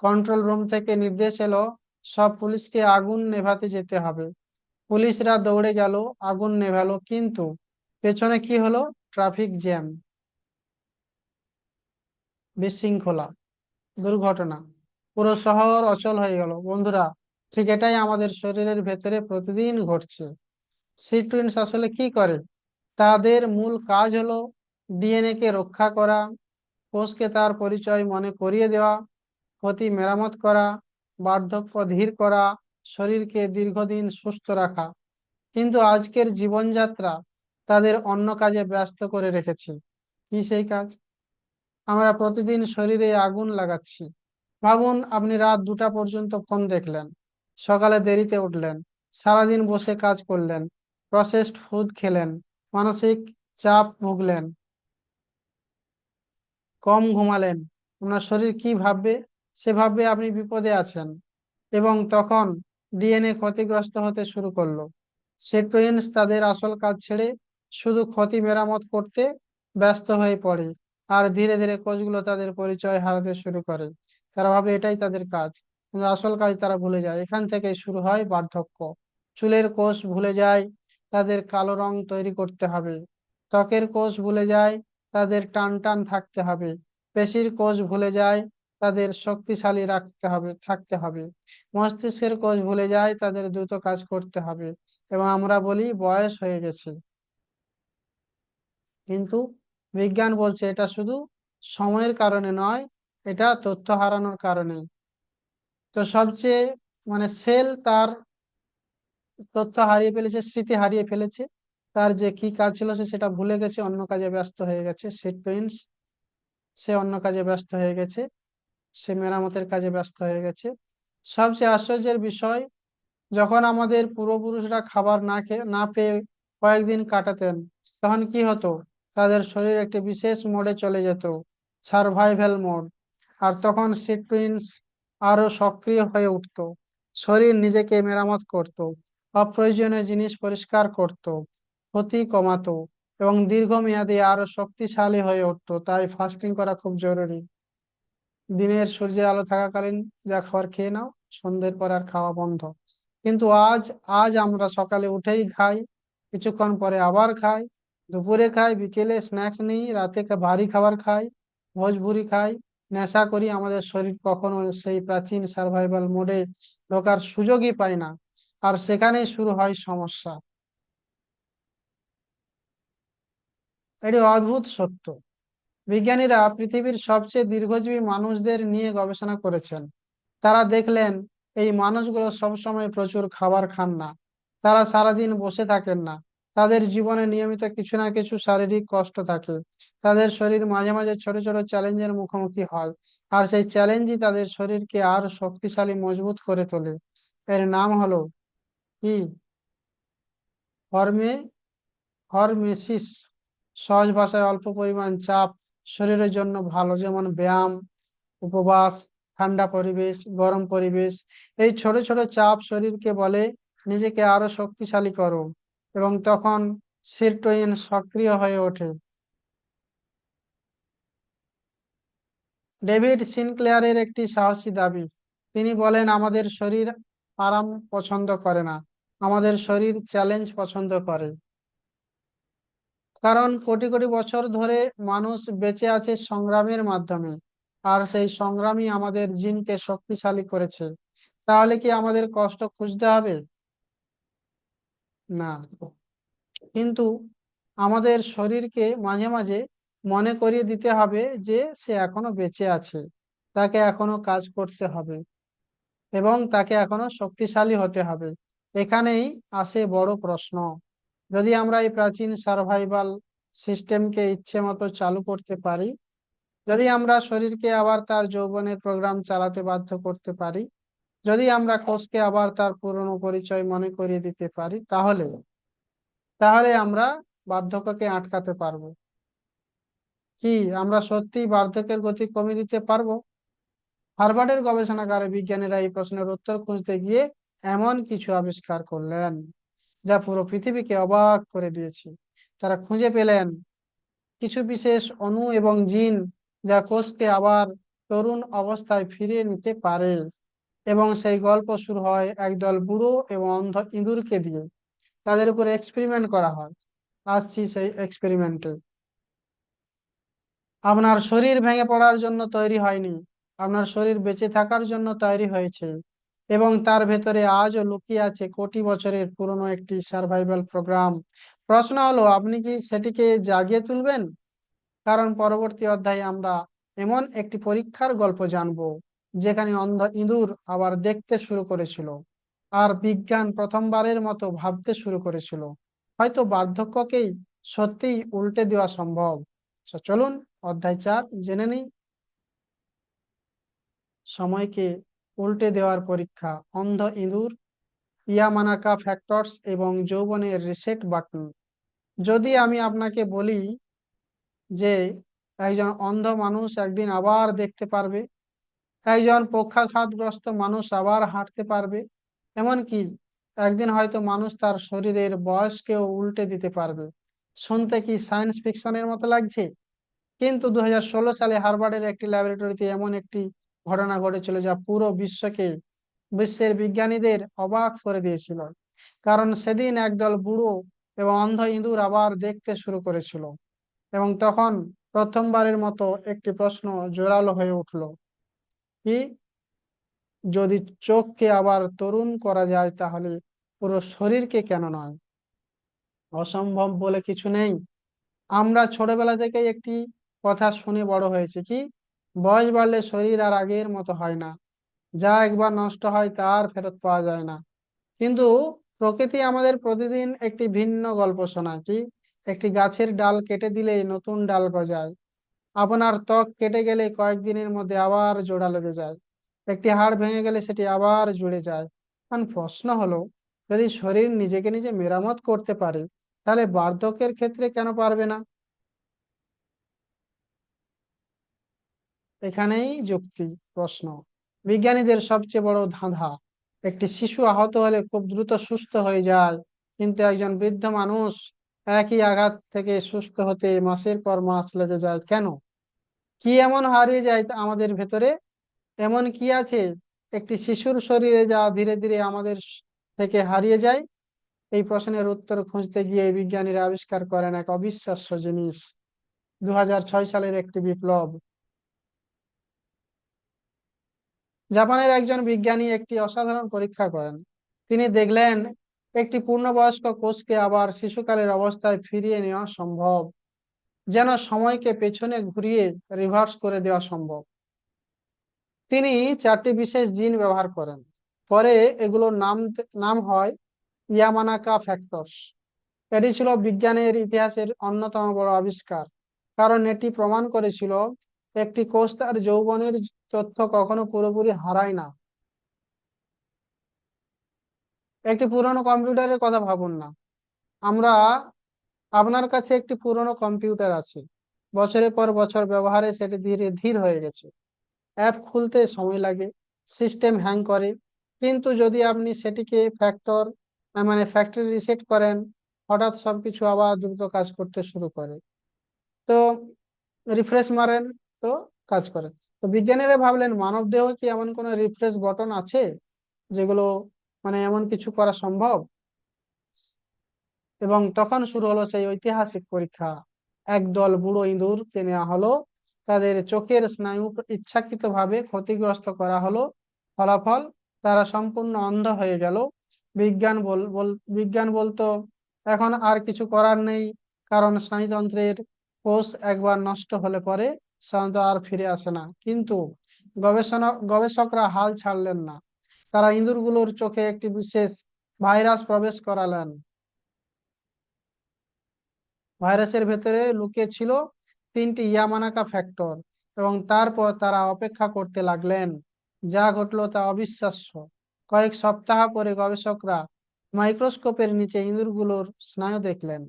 কন্ট্রোল রুম থেকে নির্দেশ এলো, সব পুলিশকে আগুন নেভাতে যেতে হবে। পুলিশরা দৌড়ে গেল, আগুন নেভালো, কিন্তু পেছনে কি হলো? ট্রাফিক জ্যাম, বিশৃঙ্খলা, দুর্ঘটনা। পুরো শহর অচল হয়ে গেল। বন্ধুরা, ঠিক এটাই আমাদের শরীরের ভেতরে প্রতিদিন ঘটছে। সিটুইনস আসলে কি করে? তাদের মূল কাজ হলো ডিএনএ কে রক্ষা করা, কোষকে তার পরিচয় মনে করিয়ে দেওয়া, ক্ষতি মেরামত করা, বার্ধক্য ধীর করা, শরীরকে দীর্ঘদিন সুস্থ রাখা। কিন্তু আজকের জীবনযাত্রা তাদের অন্য কাজে ব্যস্ত করে রেখেছে। কি সেই কাজ? আমরা প্রতিদিন শরীরে আগুন লাগাচ্ছি। ভাবুন, আপনি রাত 2টা পর্যন্ত ফোন দেখলেন, সকালে দেরিতে উঠলেন, সারাদিন বসে কাজ করলেন, প্রসেসড ফুড খেলেন, মানসিক চাপ ভুগলেন, কম ঘুমালেন। আপনার শরীর কি ভাববে? সে ভাববে আপনি বিপদে আছেন। এবং তখন ডিএনএ ক্ষতিগ্রস্ত হতে শুরু করলো। সেটুইনস তাদের আসল কাজ ছেড়ে শুধু ক্ষতি মেরামত করতে ব্যস্ত হয়ে পড়ে। আর ধীরে ধীরে কোষগুলো তাদের পরিচয় হারাতে শুরু করে। তারা ভাবে এটাই তাদের কাজ, কিন্তু আসল কাজ তারা ভুলে যায়। এখান থেকে শুরু হয় বার্ধক্য। চুলের কোষ ভুলে যায় তাদের কালো রং তৈরি করতে হবে। ত্বকের কোষ ভুলে যায় তাদের টান টান থাকতে হবে। পেশির কোষ ভুলে যায় তাদের শক্তিশালী থাকতে হবে। মস্তিষ্কের কোষ ভুলে যায় তাদের দ্রুত কাজ করতে হবে। এবং আমরা বলি বয়স হয়ে গেছে। কিন্তু বিজ্ঞান বলছে এটা শুধু সময়ের কারণে নয়, এটা তথ্য হারানোর কারণে। তো সবচেয়ে সেল তার তথ্য হারিয়ে ফেলেছে, স্মৃতি হারিয়ে ফেলেছে। তার যে কি কাজ ছিল সে সেটা ভুলে গেছে, অন্য কাজে ব্যস্ত হয়ে গেছে। সে অন্য কাজে ব্যস্ত হয়ে গেছে, সে মেরামতের কাজে ব্যস্ত হয়ে গেছে। সবচেয়ে আশ্চর্যের বিষয়, যখন আমাদের পূর্বপুরুষরা খাবার না পেয়ে কয়েকদিন কাটাতেন, তখন কি হতো? তাদের শরীর একটি বিশেষ মোডে চলে যেত, সার্ভাইভাল মোড। আর তখন সিটুইনস আরো সক্রিয় হয়ে উঠত। শরীর নিজেকে মেরামত করত, অপ্রয়োজনীয় জিনিস পরিষ্কার করত, ক্ষতি কমাতো, এবং দীর্ঘমেয়াদে আরো শক্তিশালী হয়ে উঠতো। তাই ফাস্টিং করা খুব জরুরি। দিনের সূর্যের আলো থাকাকালীন যা খাবার খেয়ে নাও, সন্ধ্যের পর আর খাওয়া বন্ধ। কিন্তু আজ আজ আমরা সকালে উঠেই খাই, কিছুক্ষণ পরে আবার খাই, দুপুরে খাই, বিকেলে স্ন্যাক্স নিই, রাতে ভারী খাবার খাই, ভোজপুরি খাই, নেশা করি। আমাদের শরীর কখনো সেই প্রাচীন সার্ভাইভাল মোডে ঢোকার সুযোগই পায় না। আর সেখানেই শুরু হয় সমস্যা। এটি অদ্ভুত সত্য। বিজ্ঞানীরা পৃথিবীর সবচেয়ে দীর্ঘজীবী মানুষদের নিয়ে গবেষণা করেছেন। তারা দেখলেন এই মানুষগুলো সবসময় প্রচুর খাবার খান না, তারা সারাদিন বসে থাকেন না, তাদের জীবনে নিয়মিত কিছু না কিছু শারীরিক কষ্ট থাকে। তাদের শরীর মাঝে মাঝে ছোট ছোট চ্যালেঞ্জের মুখোমুখি হয়, আর সেই চ্যালেঞ্জই তাদের শরীরকে আরো শক্তিশালী মজবুত করে তোলে। এর নাম হলো কি? হরমে হরমেসিস। সহজ ভাষায় অল্প পরিমাণ চাপ শরীরের জন্য ভালো, যেমন ব্যায়াম, উপবাস, ঠান্ডা পরিবেশ, গরম পরিবেশ। এই ছোট ছোট চাপ শরীরকে বলে নিজেকে আরো শক্তিশালী করো, এবং তখন সিরটোইন সক্রিয় হয়ে ওঠে। ডেভিড সিনক্লেয়ারের একটি সাহসী দাবি। তিনি বলেন, আমাদের শরীর আরাম পছন্দ করে না, আমাদের শরীর চ্যালেঞ্জ পছন্দ করে। কারণ কোটি কোটি বছর ধরে মানুষ বেঁচে আছে সংগ্রামের মাধ্যমে, আর সেই সংগ্রামই আমাদের জিনকে শক্তিশালী করেছে। তাহলে কি আমাদের কষ্ট খুঁজতে হবে? না। কিন্তু আমাদের শরীরকে মাঝে মাঝে মনে করিয়ে দিতে হবে যে সে এখনো বেঁচে আছে, তাকে এখনো কাজ করতে হবে, এবং তাকে এখনো শক্তিশালী হতে হবে। এখানেই আসে বড় প্রশ্ন। যদি আমরা এই প্রাচীন সার্ভাইভাল সিস্টেমকে ইচ্ছে মতো চালু করতে পারি, যদি আমরা শরীরকে আবার তার যৌবনের প্রোগ্রাম চালাতে বাধ্য করতে পারি, যদি আমরা কোষকে আবার তার পুরনো পরিচয় মনে করিয়ে দিতে পারি, তাহলে তাহলে আমরা বার্ধক্যকে আটকাতে পারবো। কি আমরা সত্যিই বার্ধক্যের গতি কমিয়ে দিতে পারবো? হার্ভার্ডের গবেষণাগারে বিজ্ঞানীরা এই প্রশ্নের উত্তর খুঁজতে গিয়ে এমন কিছু আবিষ্কার করলেন যা পুরো পৃথিবীকে অবাক করে দিয়েছে। তারা খুঁজে পেলেন কিছু বিশেষ অণু এবং জিন যা কোষকে আবার তরুণ অবস্থায় ফিরিয়ে নিতে পারে। এবং সেই গল্প শুরু হয় একদল বুড়ো এবং অন্ধ ইঁদুরকে দিয়ে। তাদের উপর এক্সপেরিমেন্ট করা হয়। আসছি সেই এক্সপেরিমেন্টে। আপনার শরীর ভেঙে পড়ার জন্য তৈরি হয়নি, আপনার শরীর বেঁচে থাকার জন্য তৈরি হয়েছে, এবং তার ভেতরে আজও লুকিয়ে আছে কোটি বছরের পুরনো একটি সার্ভাইভাল প্রোগ্রাম। প্রশ্ন হলো, আপনি কি সেটিকে জাগিয়ে তুলবেন? কারণ পরবর্তী অধ্যায়ে আমরা এমন একটি পরীক্ষার গল্প জানবো যেখানে অন্ধ ইঁদুর আবার দেখতে শুরু করেছিল, আর বিজ্ঞান প্রথমবারের মতো ভাবতে শুরু করেছিল হয়তো বার্ধক্যকেই সত্যিই উল্টে দেওয়া সম্ভব। চলুন অধ্যায় 4 জেনে নিই। সময়কে উল্টে দেওয়ার পরীক্ষা, অন্ধ ইঁদুর, ইয়ামানাকা ফ্যাক্টরস এবং যৌবনের রিসেট বাটন। যদি আমি আপনাকে বলি যে একজন অন্ধ মানুষ একদিন আবার দেখতে পারবে, একজন পক্ষাঘাতগ্রস্ত মানুষ আবার হাঁটতে পারবে, এমনকি একদিন হয়তো মানুষ তার শরীরের বয়সকেও উল্টে দিতে পারবে, শুনতে কি সায়েন্স ফিকশনের মতো লাগছে? কিন্তু 2016 সালে হার্ভার্ডের একটি ল্যাবরেটরিতে এমন একটি ঘটনা ঘটেছিল যা পুরো বিশ্বের বিজ্ঞানীদের অবাক করে দিয়েছিল। কারণ সেদিন একদল বুড়ো এবং অন্ধ ইঁদুর আবার দেখতে শুরু করেছিল, এবং তখন প্রথমবারের মতো একটি প্রশ্ন জোরালো হয়ে উঠল। কি? যদি চোখকে আবার তরুণ করা যায় তাহলে পুরো শরীরকে কেন নয়? অসম্ভব বলে কিছু নেই। আমরা ছোটবেলা থেকেই একটি কথা শুনে বড় হয়েছে, কি? বয়স বাড়লে শরীর আর আগের মতো হয় না, যা একবার নষ্ট হয় তা আর ফেরত পাওয়া যায় না। কিন্তু প্রকৃতি আমাদের প্রতিদিন একটি ভিন্ন গল্প শোনায়। কি? একটি গাছের ডাল কেটে দিলেই নতুন ডাল গজায়, আপনার ত্বক কেটে গেলে কয়েকদিনের মধ্যে আবার জোড়া লেগে যায়, একটি হাড় ভেঙে গেলে সেটি আবার জুড়ে যায়। কারণ প্রশ্ন হলো, যদি শরীর নিজেকে নিজে মেরামত করতে পারে, তাহলে বার্ধক্যের ক্ষেত্রে কেন পারবে না? এখানেই যুক্তি প্রশ্ন। বিজ্ঞানীদের সবচেয়ে বড় ধাঁধা, একটি শিশু আহত হলে খুব দ্রুত সুস্থ হয়ে যায়, কিন্তু একজন বৃদ্ধ মানুষ একই আঘাত থেকে সুস্থ হতে মাসের পর মাস লেগে যায় কেন? কি এমন হারিয়ে যায় আমাদের ভেতরে? এমন কি আছে একটি শিশুর শরীরে যা ধীরে ধীরে আমাদের থেকে হারিয়ে যায়? এই প্রশ্নের উত্তর খুঁজতে গিয়ে বিজ্ঞানীরা আবিষ্কার করেন এক অবিশ্বাস্য জিনিস। 2006 সালের একটি বিপ্লব। জাপানের একজন বিজ্ঞানী একটি অসাধারণ পরীক্ষা করেন। তিনি দেখলেন একটি পূর্ণবয়স্ক কোষকে আবার শিশুকালের অবস্থায় ফিরিয়ে নেওয়া সম্ভব, যেন সময়কে পেছনে ঘুরিয়ে রিভার্স করে দেওয়া সম্ভব। তিনি 4টি বিশেষ জিন ব্যবহার করেন। পরে এগুলোর নাম নাম হয় ইয়ামানাকা ফ্যাক্টরস। এটি ছিল বিজ্ঞানের ইতিহাসের অন্যতম বড় আবিষ্কার, কারণ এটি প্রমাণ করেছিল একটি কোষ তার যৌবনের তথ্য কখনো পুরোপুরি হারায় না। একটি পুরনো কম্পিউটারের কথা ভাবুন না। আমরা আপনার কাছে একটি পুরনো কম্পিউটার আছে, বছরের পর বছর ব্যবহারে সেটি ধীরে ধীর হয়ে গেছে। অ্যাপ খুলতে সময় লাগে, সিস্টেম হ্যাং করে। কিন্তু যদি আপনি সেটিকে ফ্যাক্টরি রিসেট করেন, হঠাৎ সবকিছু আবার দ্রুত কাজ করতে শুরু করে। তো রিফ্রেশ মারেন, তো কাজ করে। তো বিজ্ঞানীরা ভাবলেন মানব দেহ কি এমন কোনো রিফ্রেশ বটন আছে যেগুলো এমন কিছু করা সম্ভব। এবং তখন শুরু হলো সেই ঐতিহাসিক পরীক্ষা। একদল বুড়ো ইঁদুরকে নেওয়া হলো, তাদের চোখের স্নায়ু ইচ্ছাকৃতভাবে ক্ষতিগ্রস্ত করা হলো। ফলাফল, তারা সম্পূর্ণ অন্ধ হয়ে গেল। বিজ্ঞান বলতো এখন আর কিছু করার নেই, কারণ স্নায়ুতন্ত্রের কোষ একবার নষ্ট হলে পরে সাধারণত আর ফিরে আসে না। কিন্তু গবেষকরা হাল ছাড়লেন না। তারা ইঁদুরগুলোর চোখে একটি বিশেষ ভাইরাস প্রবেশ করালেন। ভাইরাসের ভেতরে লুকিয়ে ছিল 3টি ইয়ামানাকা ফ্যাক্টর, এবং তারপর তারা অপেক্ষা করতে লাগলেন। যা ঘটলো তা অবিশ্বাস্য। কয়েক সপ্তাহ পরে গবেষকরা মাইক্রোস্কোপের নিচে ইঁদুরগুলোর স্নায়ু দেখলেন।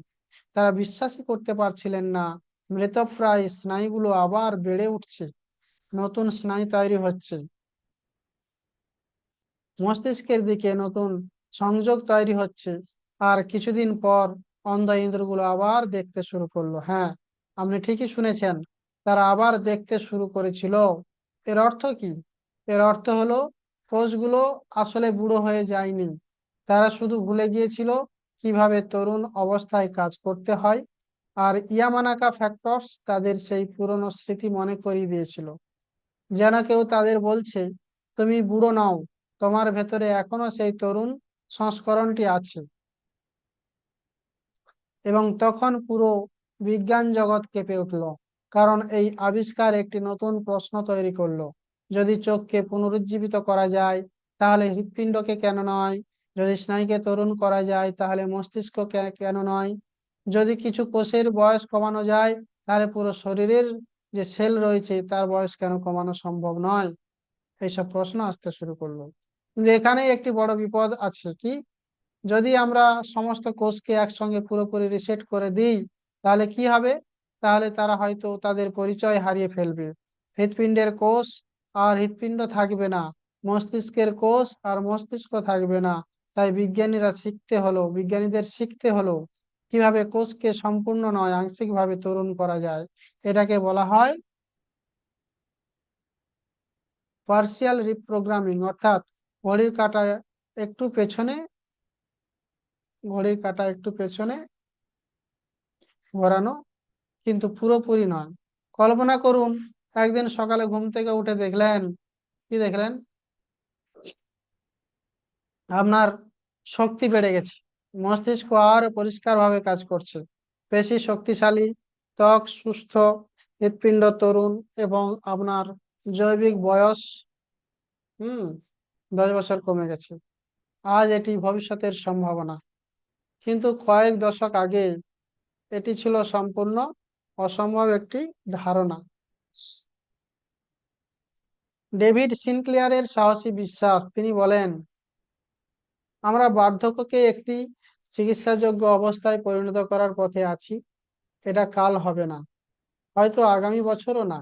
তারা বিশ্বাসই করতে পারছিলেন না, মৃতপ্রায় স্নায়ুগুলো আবার বেড়ে উঠছে, নতুন স্নায়ু তৈরি হচ্ছে, মস্তিষ্কের দিকে নতুন সংযোগ তৈরি হচ্ছে। আর কিছুদিন পর অন্ধ ইঁদুরগুলো আবার দেখতে শুরু করলো। হ্যাঁ, আপনি ঠিকই শুনেছেন, তারা আবার দেখতে শুরু করেছিল। এর অর্থ কি? এর অর্থ হলো কোষগুলো আসলে বুড়ো হয়ে যায়নি, তারা শুধু ভুলে গিয়েছিল কিভাবে তরুণ অবস্থায় কাজ করতে হয়। আর ইয়ামানাকা ফ্যাক্টরস তাদের সেই পুরনো স্মৃতি মনে করিয়ে দিয়েছিল, যেন কেউ তাদের বলছে তুমি বুড়ো নও, তোমার ভেতরে এখনো সেই তরুণ সংস্করণটি আছে। এবং তখন পুরো বিজ্ঞান জগৎ কেঁপে উঠল, কারণ এই আবিষ্কার একটি নতুন প্রশ্ন তৈরি করলো। যদি চোখকে পুনরুজ্জীবিত করা যায়, তাহলে হৃৎপিণ্ডকে কেন নয়? যদি স্নায়ুকে তরুণ করা যায়, তাহলে মস্তিষ্ক কেন নয়? যদি কিছু কোষের বয়স কমানো যায়, তাহলে পুরো শরীরের যে সেল রয়েছে তার বয়স কেন কমানো সম্ভব নয়? এইসব প্রশ্ন আসতে শুরু করলো। কিন্তু এখানেই একটি বড় বিপদ আছে। কি? যদি আমরা সমস্ত কোষকে একসঙ্গে পুরোপুরি রিসেট করে দিই, তাহলে কি হবে? তাহলে তারা হয়তো তাদের পরিচয় হারিয়ে ফেলবে। হৃৎপিণ্ডের কোষ আর হৃৎপিণ্ড থাকবে না, মস্তিষ্কের কোষ আর মস্তিষ্ক থাকবে না। তাই বিজ্ঞানীদের শিখতে হলো কিভাবে কোষকে সম্পূর্ণ নয়, আংশিকভাবে তরুণ করা যায়। এটাকে বলা হয় পার্সিয়াল রিপ্রোগ্রামিং, অর্থাৎ ঘড়ির কাঁটা একটু পেছনে ঘড়ির কাঁটা একটু পেছনে ঘোরানো, কিন্তু পুরোপুরি নয়। কল্পনা করুন, একদিন সকালে ঘুম থেকে উঠে দেখলেন, কি দেখলেন? আপনার শক্তি বেড়ে গেছে, মস্তিষ্ক আরো পরিষ্কারভাবে কাজ করছে, পেশি শক্তিশালী, ত্বক সুস্থ, হৃৎপিণ্ড তরুণ, এবং আপনার জৈবিক বয়স 10 বছর কমে গেছে। আজ এটি ভবিষ্যতের সম্ভাবনা, কিন্তু কয়েক দশক আগে এটি ছিল সম্পূর্ণ অসম্ভব একটি ধারণা। ডেভিড সিনক্লিয়ারের সাহসী বিশ্বাস, তিনি বলেন আমরা বার্ধক্যকে একটি চিকিৎসাযোগ্য অবস্থায় পরিণত করার পথে আছি। এটা কাল হবে না, হয়তো আগামী বছরও না।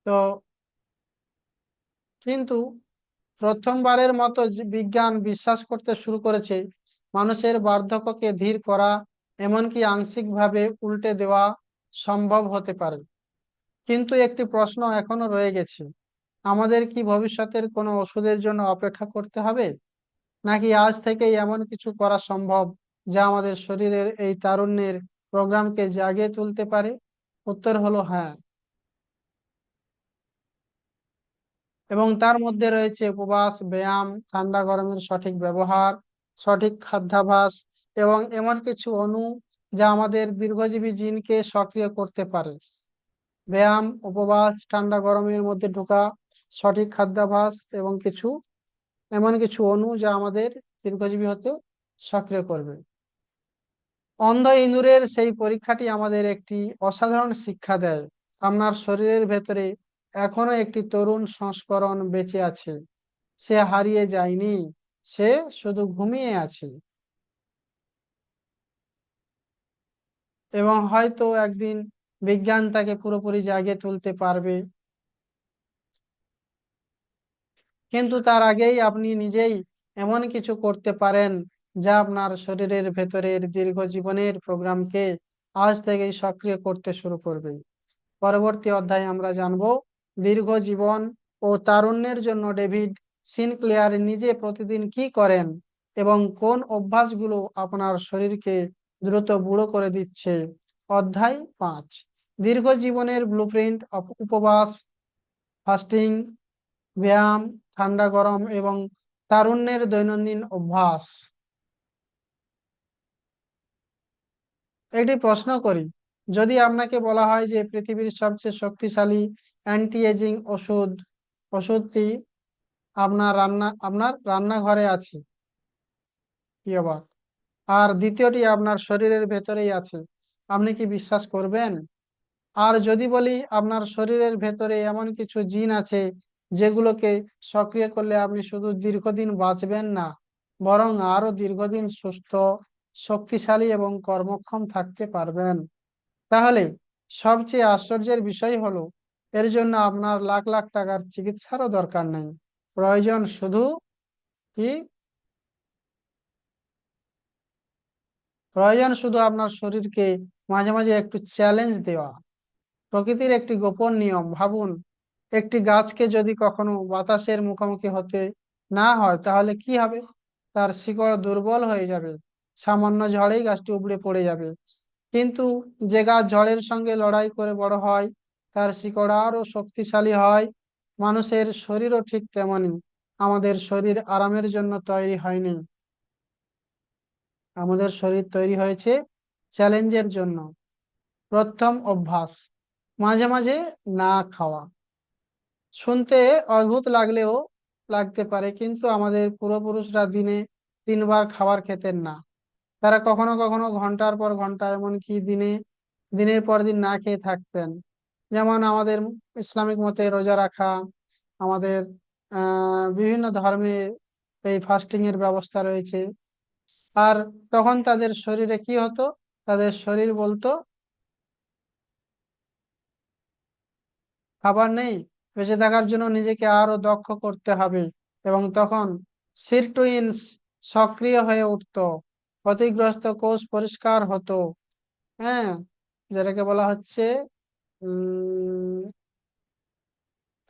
তো কিন্তু প্রথমবারের মতো যে বিজ্ঞান বিশ্বাস করতে শুরু করেছে মানুষের বার্ধক্যকে ধীর করা, এমনকি আংশিকভাবে উল্টে দেওয়া সম্ভব হতে পারে। কিন্তু একটি প্রশ্ন এখনো রয়ে গেছে, আমাদের কি ভবিষ্যতের কোনো ওষুধের জন্য অপেক্ষা করতে হবে, নাকি আজ থেকেই এমন কিছু করা সম্ভব যা আমাদের শরীরের এই তারুণ্যের প্রোগ্রামকে জাগিয়ে তুলতে পারে? উত্তর হলো হ্যাঁ। এবং তার মধ্যে রয়েছে উপবাস, ব্যায়াম, ঠান্ডা গরমের সঠিক ব্যবহার, সঠিক খাদ্যাভ্যাস, এবং এমন কিছু যা আমাদের দীর্ঘজীবী জিনকে সক্রিয় করতে পারে। ব্যায়াম, উপবাস, ঠান্ডা গরমের মধ্যে ঢোকা, সঠিক খাদ্যাভ্যাস এবং এমন কিছু অণু যা আমাদের দীর্ঘজীবী হতে সক্রিয় করবে। অন্ধ ইঁদুরের সেই পরীক্ষাটি আমাদের একটি অসাধারণ শিক্ষা দেয়। আপনার শরীরের ভেতরে এখনো একটি তরুণ সংস্করণ বেঁচে আছে। সে হারিয়ে যায়নি, সে শুধু ঘুমিয়ে আছে এবং হয়তো একদিন বিজ্ঞান তাকে পুরোপুরি জাগিয়ে তুলতে পারবে। কিন্তু তার আগেই আপনি নিজেই এমন কিছু করতে পারেন যা আপনার শরীরের ভেতরের দীর্ঘ জীবনের প্রোগ্রামকে আজ থেকেই সক্রিয় করতে শুরু করবে। পরবর্তী অধ্যায়ে আমরা জানব দীর্ঘ জীবন ও তারুণ্যের জন্য ডেভিড সিনক্লেয়ার নিজে প্রতিদিন কি করেন এবং কোন অভ্যাসগুলো আপনার শরীরকে দ্রুত বুড়ো করে দিচ্ছে। অধ্যায় 5, দীর্ঘ জীবনের ব্লুপ্রিন্ট, উপবাস, ফাস্টিং, ব্যায়াম, ঠান্ডা গরম এবং তারুণ্যের দৈনন্দিন অভ্যাস। একটি প্রশ্ন করি, যদি আপনাকে বলা হয় যে পৃথিবীর সবচেয়ে শক্তিশালী অ্যান্টি এজিং ওষুধটি আপনার রান্নাঘরে আছে, কি অবাক, আর দ্বিতীয়টি আপনার শরীরের ভেতরেই আছে, আপনি কি বিশ্বাস করবেন? আর যদি বলি আপনার শরীরের ভেতরে এমন কিছু জিন আছে যেগুলোকে সক্রিয় করলে আপনি শুধু দীর্ঘদিন বাঁচবেন না, বরং আরো দীর্ঘদিন সুস্থ, শক্তিশালী এবং কর্মক্ষম থাকতে পারবেন, তাহলে সবচেয়ে আশ্চর্যের বিষয় হলো এর জন্য আপনার লাখ লাখ টাকার চিকিৎসারও দরকার নেই। প্রয়োজন শুধু কি প্রয়োজন শুধু আপনার শরীরকে মাঝে মাঝে একটু চ্যালেঞ্জ দেওয়া। প্রকৃতির একটি গোপন নিয়ম, ভাবুন, একটি গাছকে যদি কখনো বাতাসের মুখোমুখি হতে না হয় তাহলে কি হবে? তার শিকড় দুর্বল হয়ে যাবে, সামান্য ঝড়েই গাছটি উপড়ে পড়ে যাবে। কিন্তু যে গাছ ঝড়ের সঙ্গে লড়াই করে বড় হয়, তার শিকড় আরো শক্তিশালী হয়। মানুষের শরীরও ঠিক তেমনই। আমাদের শরীর আরামের জন্য তৈরি হয়নি, আমাদের শরীর তৈরি হয়েছে চ্যালেঞ্জের জন্য। প্রথম অভ্যাস, মাঝে মাঝে না খাওয়া। শুনতে অদ্ভুত লাগতে পারে, কিন্তু আমাদের পূর্বপুরুষরা দিনে 3 বার খাবার খেতেন না। তারা কখনো কখনো ঘন্টার পর ঘন্টা, এমনকি দিনের পর দিন না খেয়ে থাকতেন। যেমন আমাদের ইসলামিক মতে রোজা রাখা, আমাদের বিভিন্ন ধর্মে এই ফাস্টিং এর ব্যবস্থা রয়েছে। আর তখন তাদের শরীরে কি হতো? তাদের শরীর বলতো খাবার নেই, বেঁচে থাকার জন্য নিজেকে আরো দক্ষ করতে হবে। এবং তখন সিরটুইনস সক্রিয় হয়ে উঠতো, ক্ষতিগ্রস্ত কোষ পরিষ্কার হতো। হ্যাঁ, যেটাকে বলা হচ্ছে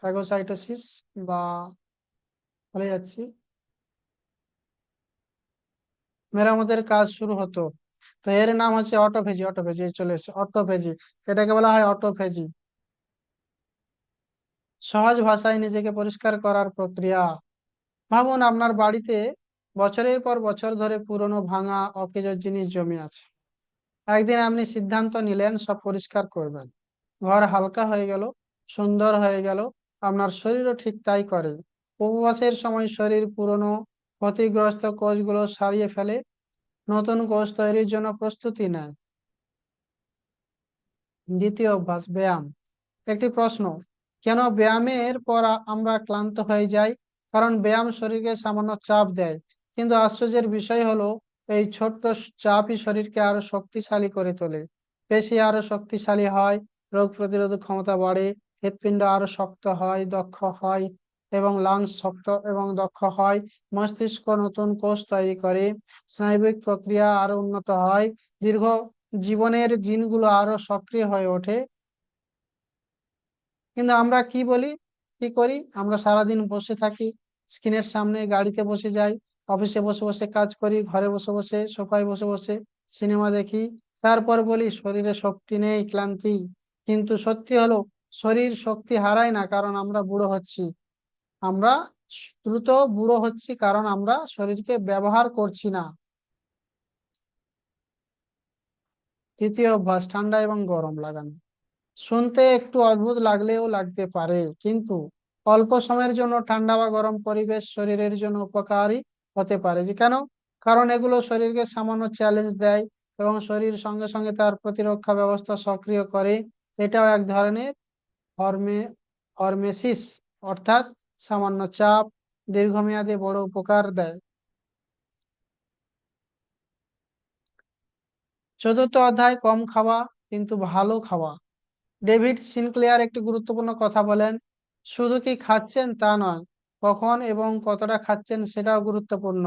ফ্যাগোসাইটোসিস, বা বলে যাচ্ছি, মেরামতের কাজ শুরু হতো। তো এর নাম হচ্ছে অটোফেজি। অটোফেজি চলে এসেছে, অটোফেজি, এটাকে বলা হয় অটোফেজি। সহজ ভাষায় নিজেকে পরিষ্কার করার প্রক্রিয়া। ভাবুন, আপনার বাড়িতে বছরের পর বছর ধরে পুরনো ভাঙা অকেজো জিনিস জমে আছে। একদিন আপনি সিদ্ধান্ত নিলেন সব পরিষ্কার করবেন। ঘর হালকা হয়ে গেল, সুন্দর হয়ে গেল। আপনার শরীরও ঠিক তাই করে। উপবাসের সময় শরীর পুরনো ক্ষতিগ্রস্ত কোষগুলো সারিয়ে ফেলে, নতুন কোষ তৈরির জন্য প্রস্তুতি নেয়। দ্বিতীয় অভ্যাস, ব্যায়াম। একটি প্রশ্ন, কেন ব্যায়ামের পর আমরা ক্লান্ত হয়ে যাই? কারণ ব্যায়াম শরীরকে সামান্য চাপ দেয়, কিন্তু আশ্চর্যের বিষয় হলো এই ছোট্ট চাপই শরীরকে আরো শক্তিশালী করে তোলে। পেশি আরো শক্তিশালী হয়, রোগ প্রতিরোধক ক্ষমতা বাড়ে, হৃৎপিণ্ড আরো শক্ত হয়, দক্ষ হয়, এবং লাংস শক্ত এবং দক্ষ হয়। মস্তিষ্ক নতুন কোষ তৈরি করে, স্নায়বিক প্রক্রিয়া আরো উন্নত হয়, দীর্ঘ জীবনের জিনগুলো আরো সক্রিয় হয়ে ওঠে। কিন্তু আমরা কি বলি, কি করি? আমরা সারাদিন বসে থাকি, স্ক্রিনের সামনে, গাড়িতে বসে যাই, অফিসে বসে বসে কাজ করি, ঘরে বসে বসে, সোফায় বসে বসে সিনেমা দেখি। তারপর বলি শরীরে শক্তি নেই, ক্লান্তি। কিন্তু সত্যি হলো শরীর শক্তি হারায় না কারণ আমরা বুড়ো হচ্ছি, আমরা দ্রুত বুড়ো হচ্ছি কারণ আমরা শরীরকে ব্যবহার করছি না। তৃতীয় অভ্যাস, ঠান্ডা এবং গরম লাগানো। শুনতে একটু অদ্ভুত লাগলেও লাগতে পারে, কিন্তু অল্প সময়ের জন্য ঠান্ডা বা গরম পরিবেশ শরীরের জন্য উপকারী হতে পারে। যে কেন? কারণ এগুলো শরীরকে সামান্য চ্যালেঞ্জ দেয় এবং শরীর সঙ্গে সঙ্গে তার প্রতিরক্ষা ব্যবস্থা সক্রিয় করে। এটাও এক ধরনের হরমে হরমেসিস, অর্থাৎ সামান্য চাপ দীর্ঘমেয়াদে বড় উপকার দেয়। চতুর্থ অধ্যায়, কম খাওয়া কিন্তু ভালো খাওয়া। ডেভিড সিনক্লেয়ার একটি গুরুত্বপূর্ণ কথা বলেন, শুধু কি খাচ্ছেন তা নয়, কখন এবং কতটা খাচ্ছেন সেটাও গুরুত্বপূর্ণ।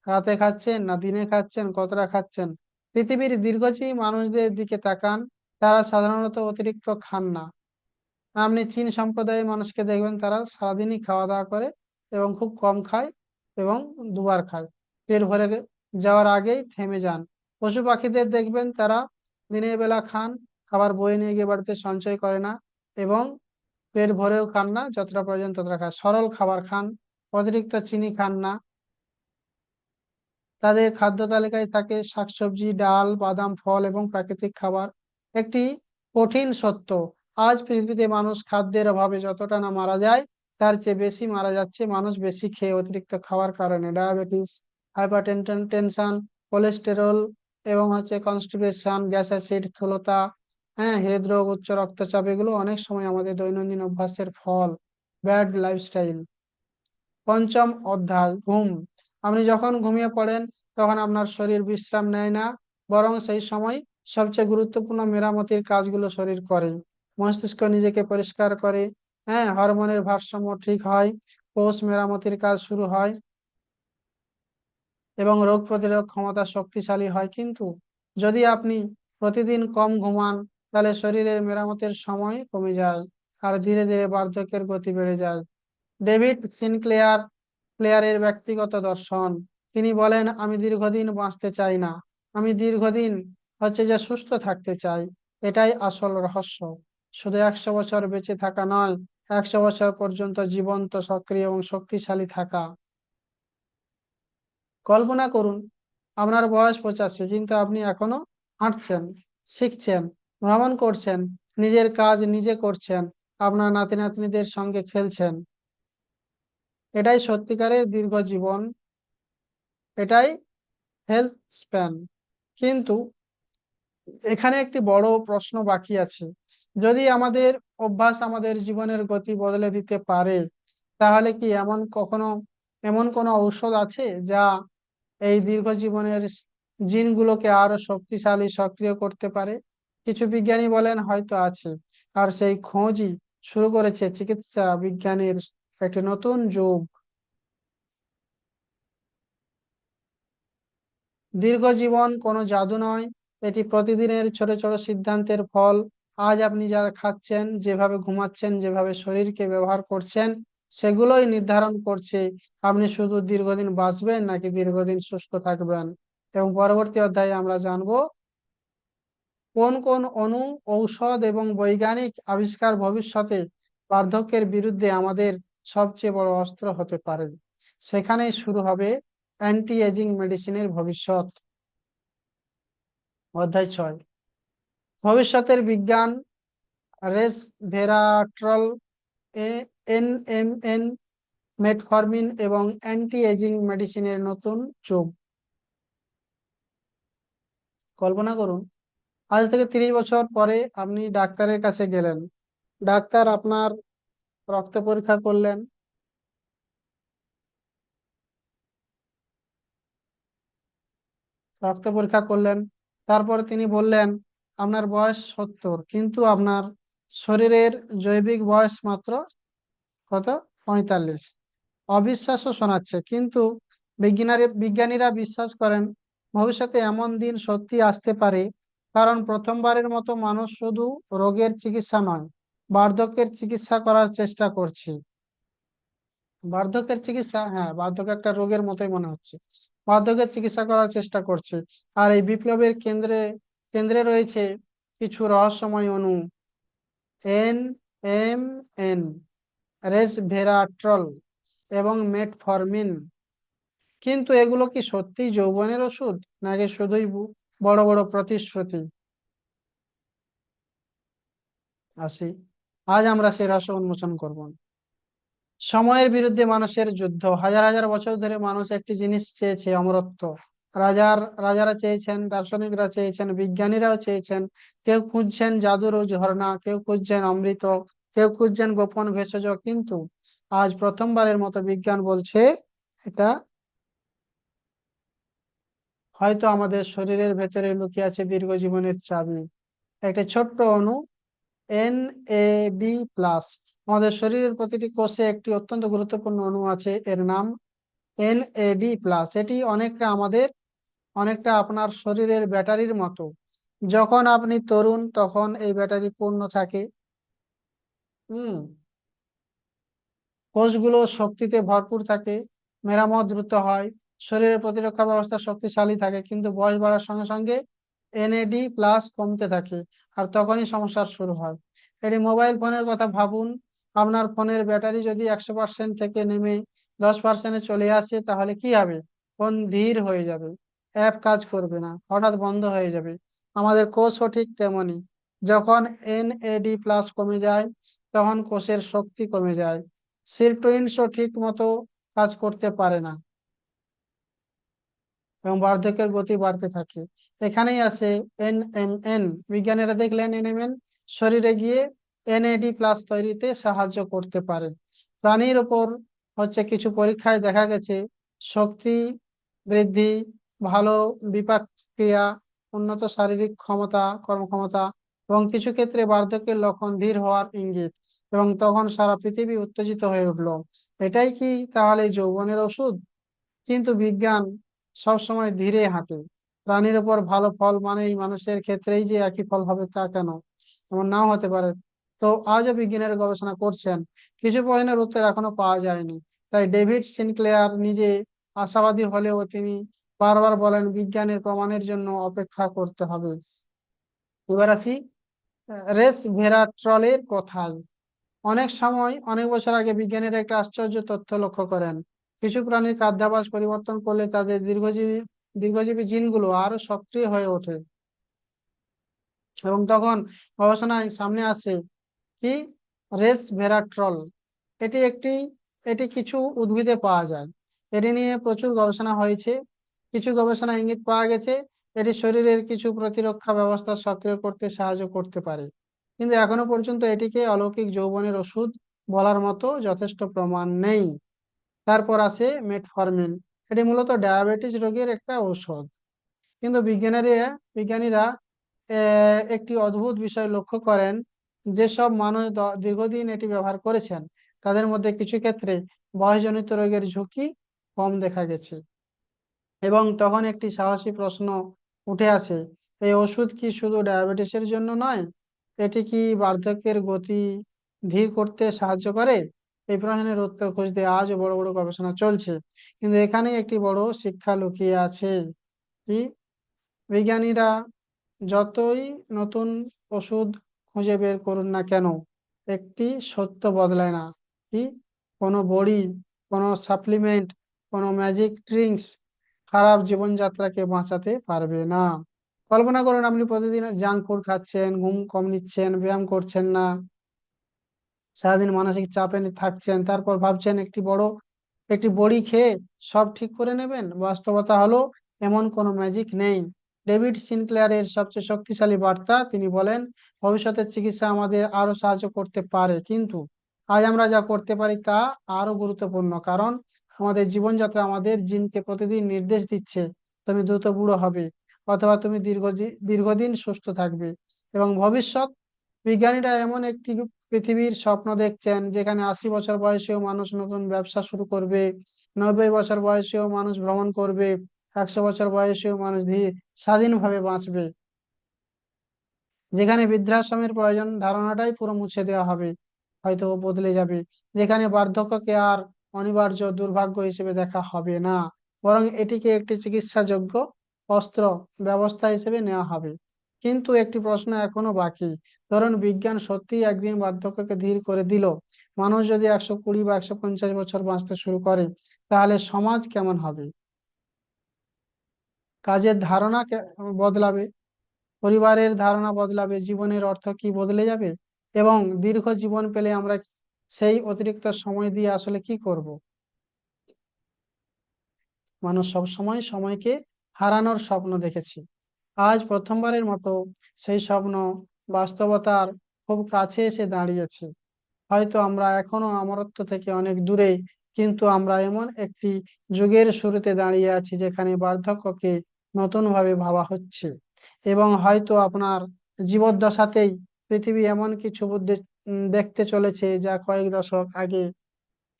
রাতে খাচ্ছেন না দিনে খাচ্ছেন, কতটা খাচ্ছেন। পৃথিবীর দীর্ঘজীবী মানুষদের দিকে তাকান, তারা সাধারণত অতিরিক্ত খান না। আপনি চীন সম্প্রদায়ের মানুষকে দেখবেন, তারা সারাদিনই খাওয়া দাওয়া করে এবং খুব কম খায় এবং দুবার খায়। পেট ভরে যাওয়ার আগেই থেমে যান। পশু পাখিদের দেখবেন, তারা দিনের বেলা খান, খাবার বয়ে নিয়ে গিয়ে বাড়িতে সঞ্চয় করে না এবং পেট ভরেও খান না, যতটা প্রয়োজন ততটা খান। সরল খাবার খান, অতিরিক্ত চিনি খান না। তাদের খাদ্য তালিকায় থাকে শাকসবজি, ডাল, বাদাম, ফল এবং প্রাকৃতিক খাবার। একটি কঠিন সত্য, আজ পৃথিবীতে মানুষ খাদ্যের অভাবে যতটা না মারা যায়, তার চেয়ে বেশি মারা যাচ্ছে মানুষ বেশি খেয়ে অতিরিক্ত খাওয়ার কারণে। ডায়াবেটিস, হাইপারটেনশন, টেনশন, কোলেস্টেরল এবং কনস্টিপেশন, গ্যাস অ্যাসিড, স্থূলতা, হ্যাঁ, হৃদরোগ, উচ্চ রক্তচাপ, এগুলো অনেক সময় আমাদের দৈনন্দিন অভ্যাসের ফল, ব্যাড লাইফস্টাইল। পঞ্চম অধ্যায়, ঘুম। আপনি যখন ঘুমিয়ে পড়েন তখন আপনার শরীর বিশ্রাম নেয় না, বরং সেই সময় সবচেয়ে গুরুত্বপূর্ণ মেরামতির কাজগুলো শরীর করে। মস্তিষ্ক নিজেকে পরিষ্কার করে, হ্যাঁ, হরমোনের ভারসাম্য ঠিক হয়, কোষ মেরামতির কাজ শুরু হয় এবং রোগ প্রতিরোধ ক্ষমতা শক্তিশালী হয়। কিন্তু যদি আপনি প্রতিদিন কম ঘুমান, তাহলে শরীরের মেরামতের সময় কমে যায় আর ধীরে ধীরে বার্ধক্যের গতি বেড়ে যায়। ডেভিড ক্লেয়ারের ব্যক্তিগত দর্শন, তিনি বলেন, আমি দীর্ঘদিন বাঁচতে চাই না, আমি দীর্ঘদিন যে সুস্থ থাকতে চাই। এটাই আসল রহস্য। শুধু 100 বছর বেঁচে থাকা নয়, 100 বছর পর্যন্ত জীবন্ত, সক্রিয় এবং শক্তিশালী থাকা। কল্পনা করুন, আপনার বয়স 85, কিন্তু আপনি এখনো হাঁটছেন, শিখছেন, ভ্রমণ করছেন, নিজের কাজ নিজে করছেন, আপনার নাতি নাতনিদের সঙ্গে খেলছেন। এটাই সত্যিকারের দীর্ঘ জীবন, এটাই হেলথ স্প্যান। কিন্তু এখানে একটি বড় প্রশ্ন বাকি আছে। যদি আমাদের অভ্যাস আমাদের জীবনের গতি বদলে দিতে পারে, তাহলে কি এমন কোনো ঔষধ আছে যা এই দীর্ঘ জীবনের জিনগুলোকে আরো শক্তিশালী, সক্রিয় করতে পারে? কিছু বিজ্ঞানী বলেন হয়তো আছে, আর সেই খোঁজই শুরু করেছে চিকিৎসা বিজ্ঞানের একটি নতুন যুগ। দীর্ঘ জীবন কোনো জাদু নয়, এটি প্রতিদিনের ছোট ছোট সিদ্ধান্তের ফল। আজ আপনি যা খাচ্ছেন, যেভাবে ঘুমাচ্ছেন, যেভাবে শরীরকে ব্যবহার করছেন, সেগুলোই নির্ধারণ করছে আপনি শুধু দীর্ঘদিন বাঁচবেন নাকি দীর্ঘদিন সুস্থ থাকবেন। এবং পরবর্তী অধ্যায়ে আমরা জানবো কোন কোন অণু, ঔষধ এবং বৈজ্ঞানিক আবিষ্কার ভবিষ্যতে বার্ধক্যের বিরুদ্ধে আমাদের সবচেয়ে বড় অস্ত্র হতে পারে। সেখানেই শুরু হবে অ্যান্টি এজিং মেডিসিনের ভবিষ্যৎ। অধ্যায় 6, ভবিষ্যতের বিজ্ঞান, রেসভেরাট্রল, এনএমএন, মেটফরমিন এবং অ্যান্টি এজিং মেডিসিনের নতুন যুগ। কল্পনা করুন, আজ থেকে 30 বছর পরে আপনি ডাক্তারের কাছে গেলেন। ডাক্তার আপনার রক্ত পরীক্ষা করলেন, তারপর তিনি বললেন, আপনার বয়স 70, কিন্তু আপনার শরীরের জৈবিক বয়স মাত্র কত, 45। অবিশ্বাস্য শোনাচ্ছে, কিন্তু বিজ্ঞানীরা বিশ্বাস করেন ভবিষ্যতে এমন দিন সত্যি আসতে পারে, কারণ প্রথমবারের মতো মানুষ শুধু রোগের চিকিৎসা নয়, বার্ধক্যের চিকিৎসা করার চেষ্টা করছে। বার্ধক্যের চিকিৎসা, হ্যাঁ, বার্ধক্য একটা রোগের মতোই মনে হচ্ছে। বার্ধক্যের চিকিৎসা করার চেষ্টা করছে। আর এই বিপ্লবের কেন্দ্রে কেন্দ্রে রয়েছে কিছু রহস্যময় অণু, এনএমএন, রেসভেরাট্রল এবং মেটফরমিন। কিন্তু এগুলো কি সত্যিই যৌবনের ওষুধ, নাকি শুধুই বড় বড় প্রতিশ্রুতি? আসি, আজ আমরা সেই রহস্য উন্মোচন করব। সময়ের বিরুদ্ধে মানুষের যুদ্ধ। হাজার হাজার বছর ধরে মানুষ একটি জিনিস চেয়েছে, অমরত্ব। রাজারা চেয়েছেন, দার্শনিকরা চেয়েছেন, বিজ্ঞানীরাও চেয়েছেন। কেউ খুঁজছেন জাদুর ঝর্ণা, কেউ খুঁজছেন অমৃত, কেউ খুঁজছেন গোপন ভেষজ। কিন্তু আজ প্রথমবারের মতো বিজ্ঞান বলছে এটা হয়তো আমাদের শরীরের ভেতরে লুকিয়ে আছে দীর্ঘ জীবনের চাবি। একটা ছোট্ট অণু, NAD+। আমাদের শরীরের প্রতিটি কোষে একটি অত্যন্ত গুরুত্বপূর্ণ অণু আছে, এর নাম NAD+। এটি অনেকটা আপনার শরীরের ব্যাটারির মতো। যখন আপনি তরুণ তখন এই ব্যাটারি পূর্ণ থাকে। হুম কোষগুলো শক্তিতে ভরপুর থাকে, মেরামত দ্রুত হয়, শরীরের প্রতিরক্ষা ব্যবস্থা শক্তিশালী থাকে। কিন্তু বয়স বাড়ার সঙ্গে সঙ্গে NAD+ কমতে থাকে, আর তখনই সমস্যার শুরু হয়। এটি মোবাইল ফোনের কথা ভাবুন। আপনার ফোনের ব্যাটারি যদি 100% থেকে নেমে 10%-এ চলে আসে, তাহলে কি হবে? ফোন ধীর হয়ে যাবে, অ্যাপ কাজ করবে না, হঠাৎ বন্ধ হয়ে যাবে। আমাদের কোষও ঠিক তেমনই। যখন NAD+ কমে যায়, তখন কোষের শক্তি কমে যায়, সিরটোইনসও ঠিক মতো কাজ করতে পারে না, এবং বার্ধক্যের গতি বাড়তে থাকে। এখানেই আছে NMN। বিজ্ঞানীরা দেখলেন NMN শরীরে গিয়ে NAD+ তৈরিতে সাহায্য করতে পারে। প্রাণীর ওপর কিছু পরীক্ষায় দেখা গেছে শক্তি বৃদ্ধি, ভালো বিপাক ক্রিয়া, উন্নত শারীরিক ক্ষমতা, কর্মক্ষমতা, এবং কিছু ক্ষেত্রে বার্ধক্যের লক্ষণ ধীর হওয়ার ইঙ্গিত। এবং তখন সারা পৃথিবী উত্তেজিত হয়ে উঠলো। এটাই কি তাহলে যৌবনের ওষুধ? কিন্তু বিজ্ঞান সবসময় ধীরে হাঁটে। প্রাণীর উপর ভালো ফল মানেই মানুষের ক্ষেত্রেই যে একই ফল হবে তা কেন? এমন নাও হতে পারে। তো আজও বিজ্ঞানের গবেষণা করছেন, কিছু প্রশ্নের উত্তর এখনো পাওয়া যায়নি। তাই ডেভিড সিনক্লেয়ার নিজে আশাবাদী হলেও তিনি বারবার বলেন বিজ্ঞানের প্রমাণের জন্য অপেক্ষা করতে হবে। এবার আসি রেসভেরাট্রলের কথায়। অনেক বছর আগে বিজ্ঞানীরা একটা আশ্চর্য তথ্য লক্ষ্য করেন। কিছু প্রাণীর খাদ্যাভ্যাস পরিবর্তন করলে তাদের দীর্ঘজীবী জিনগুলো আরো সক্রিয় হয়ে ওঠে। এবং তখন গবেষণায় সামনে আসে কি, রেসভেরাট্রল। এটি একটি এটি কিছু উদ্ভিদে পাওয়া যায়। এটি নিয়ে প্রচুর গবেষণা হয়েছে। কিছু গবেষণা ইঙ্গিত পাওয়া গেছে এটি শরীরের কিছু প্রতিরক্ষা ব্যবস্থা সক্রিয় করতে সাহায্য করতে পারে। কিন্তু এখনো পর্যন্ত এটিকে অলৌকিক যৌবনের ওষুধ বলার মতো যথেষ্ট প্রমাণ নেই। তারপর আছে মেটফর্মিন। এটি মূলত ডায়াবেটিস রোগের একটা ঔষধ। কিন্তু বিজ্ঞানীরা একটি অদ্ভুত বিষয় লক্ষ্য করেন। যেসব মানুষ দীর্ঘদিন এটি ব্যবহার করেছেন, তাদের মধ্যে কিছু ক্ষেত্রে বয়সজনিত রোগের ঝুঁকি কম দেখা গেছে। এবং তখন একটি সাহসী প্রশ্ন উঠে আসে, এই ওষুধ কি শুধু ডায়াবেটিসের জন্য নয়? এটি কি বার্ধক্যের গতি ধীর করতে সাহায্য করে? এই প্রশ্নের উত্তর খুঁজতে আজও বড় বড় গবেষণা চলছে। কিন্তু এখানে একটি বড় শিক্ষা লুকিয়ে আছে। কি, বিজ্ঞানীরা যতই নতুন ওষুধ খুঁজে বের করুন না কেন, একটি সত্য বদলায় না। কি, কোনো বড়ি, কোনো সাপ্লিমেন্ট, কোনো ম্যাজিক ড্রিঙ্কস খারাপ জীবনযাত্রাকে বাঁচাতে পারবে না। কল্পনা করুন আপনি প্রতিদিন জাঙ্ক ফুড খাচ্ছেন, ঘুম কম নিচ্ছেন, ব্যায়াম করছেন না, সারাদিন মানসিক চাপে থাকছেন, তারপর ভাবছেন একটি বড়ি খেয়ে সব ঠিক করে নেবেন। বাস্তবতা হলো এমন কোনো ম্যাজিক নেই। ডেভিড সিনক্লেয়ারের সবচেয়ে শক্তিশালী বার্তা, তিনি বলেন ভবিষ্যতের চিকিৎসা আমাদের আরো সাহায্য করতে পারে, কিন্তু আজ আমরা যা করতে পারি তা আরো গুরুত্বপূর্ণ। কারণ আমাদের জীবনযাত্রা আমাদের জিনকে প্রতিদিন নির্দেশ দিচ্ছে তুমি দ্রুত বুড়ো হবে, অথবা তুমি দীর্ঘদিন সুস্থ থাকবে। এবং ভবিষ্যৎ বিজ্ঞানীরা এমন একটি পৃথিবীর স্বপ্ন দেখছেন যেখানে 80 বছর বয়সেও মানুষ নতুন ব্যবসা শুরু করবে, 90 বছর বয়সেও মানুষ ভ্রমণ করবে, 100 বছর বয়সেও মানুষ স্বাধীনভাবে বাঁচবে। যেখানে বৃদ্ধাশ্রমের প্রয়োজন ধারণাটাই পুরো মুছে দেওয়া হবে, হয়তো বদলে যাবে। যেখানে বার্ধক্যকে আর অনিবার্য দুর্ভাগ্য হিসেবে দেখা হবে না, বরং এটিকে একটি চিকিৎসাযোগ্য অস্ত্র ব্যবস্থা হিসেবে নেওয়া হবে। কিন্তু একটি প্রশ্ন এখনো বাকি, ধরুন বিজ্ঞান সত্যি একদিন বার্ধক্যকে ধীর করে দিল, মানুষ যদি 120 বা 150 বছর বাঁচতে শুরু করে, তাহলে সমাজ কেমন হবে? কাজের বদলাবে, পরিবারের ধারণা বদলাবে, জীবনের অর্থ কি বদলে যাবে? এবং দীর্ঘ জীবন পেলে আমরা সেই অতিরিক্ত সময় দিয়ে আসলে কি করব? মানুষ সব সময় সময়কে হারানোর স্বপ্ন দেখেছি। আজ প্রথমবারের মতো সেই স্বপ্ন বাস্তবতার খুব কাছে এসে দাঁড়িয়েছে। হয়তো আমরা এখনো অমরত্ব থেকে অনেক দূরে, কিন্তু আমরা এমন একটি যুগের শুরুতে দাঁড়িয়ে আছি যেখানে বার্ধক্যকে নতুনভাবে ভাবা হচ্ছে। এবং হয়তো আপনার জীবদ্দশাতেই পৃথিবী এমন কিছু দেখতে চলেছে যা কয়েক দশক আগে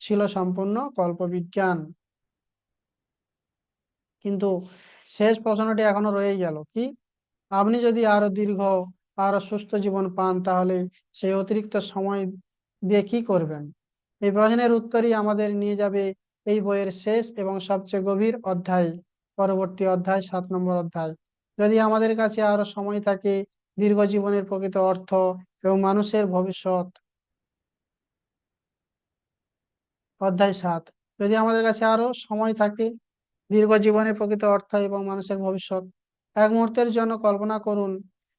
ছিল সম্পূর্ণ কল্পবিজ্ঞান। কিন্তু শেষ প্রশ্নটি এখনো রয়ে গেল, কি? আপনি যদি আরো দীর্ঘ, আরো সুস্থ জীবন পান, তাহলে সেই অতিরিক্ত সময় দিয়ে কি করবেন? এই প্রশ্নের উত্তরই আমাদের নিয়ে যাবে এই বইয়ের শেষ এবং সবচেয়ে গভীর অধ্যায়, পরবর্তী অধ্যায়, 7 নম্বর অধ্যায়। যদি আমাদের কাছে আরো সময় থাকে, দীর্ঘ জীবনের প্রকৃত অর্থ এবং মানুষের ভবিষ্যৎ। অধ্যায় 7। যদি আমাদের কাছে আরো সময় থাকে, দীর্ঘ জীবনের প্রকৃত অর্থ এবং মানুষের ভবিষ্যৎ। এক মুহূর্তের জন্য কল্পনা করুন,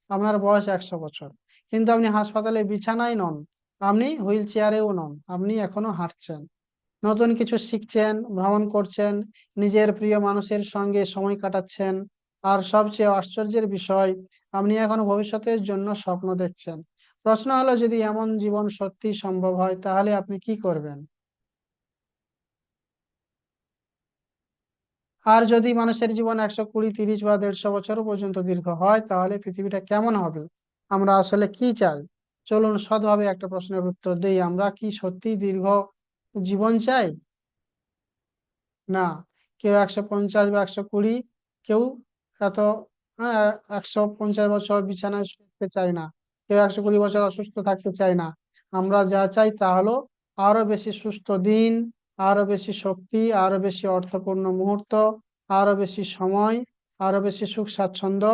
আপনার বয়স 100 বছর, কিন্তু আপনি হাসপাতালে বিছানায় নন, আপনি হুইল চেয়ারেও নন, আপনি এখনো হাঁটছেন, নতুন কিছু শিখছেন, ভ্রমণ করছেন, নিজের প্রিয় মানুষের সঙ্গে সময় কাটাচ্ছেন। আর সবচেয়ে আশ্চর্যের বিষয়, আপনি এখনো ভবিষ্যতের জন্য স্বপ্ন দেখছেন। প্রশ্ন হলো, যদি এমন জীবন সত্যি সম্ভব হয়, তাহলে আপনি কি করবেন? আর যদি মানুষের জীবন 120, 30 বা 150 বছর পর্যন্ত দীর্ঘ হয়, তাহলে পৃথিবীটা কেমন হবে? আমরা আসলে কি চাই? চলুন সৎভাবে একটা প্রশ্নের উত্তর দেই। আমরা কি সত্যি দীর্ঘ জীবন চাই? না। কেউ 150 বা 120, কেউ এত 150 বছর বিছানায় শুতে চায় না, কেউ 120 বছর অসুস্থ থাকতে চায় না। আমরা যা চাই তা হলো আরো বেশি সুস্থ দিন, আরো বেশি শক্তি, আরো বেশি অর্থপূর্ণ মুহূর্ত, আরো বেশি সময়, আরো বেশি সুখ স্বাচ্ছন্দ্য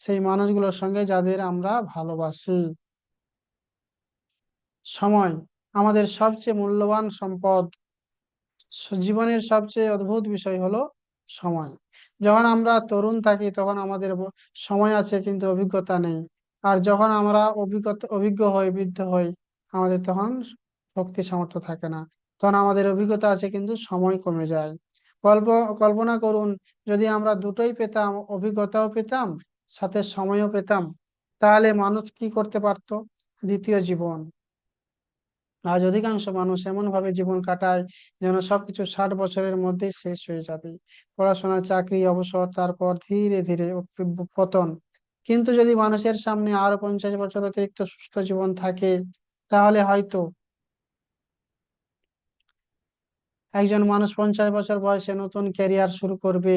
সেই মানুষগুলোর সঙ্গে যাদের আমরা ভালোবাসি। সময় আমাদের সবচেয়ে মূল্যবান সম্পদ। জীবনের সবচেয়ে অদ্ভুত বিষয় হলো সময়। যখন আমরা তরুণ থাকি, তখন আমাদের সময় আছে কিন্তু অভিজ্ঞতা নেই। আর যখন আমরা অভিজ্ঞ হই, বৃদ্ধ হই, আমাদের তখন শক্তি সামর্থ্য থাকে না। তখন আমাদের অভিজ্ঞতা আছে কিন্তু সময় কমে যায়। কল্প কল্পনা করুন, যদি আমরা দুটোই পেতাম, অভিজ্ঞতাও পেতাম, সাথে সময়ও পেতাম, তাহলে মানুষ কি করতে পারতো? দ্বিতীয় জীবন। আজ অধিকাংশ মানুষ এমন ভাবে জীবন কাটায় যেন সবকিছু 60 বছরের মধ্যেই শেষ হয়ে যাবে। পড়াশোনা, চাকরি, অবসর, তারপর ধীরে ধীরে পতন। কিন্তু যদি মানুষের সামনে আরো 50 বছর অতিরিক্ত সুস্থ জীবন থাকে, তাহলে হয়তো একজন মানুষ 50 বছর বয়সে নতুন ক্যারিয়ার শুরু করবে,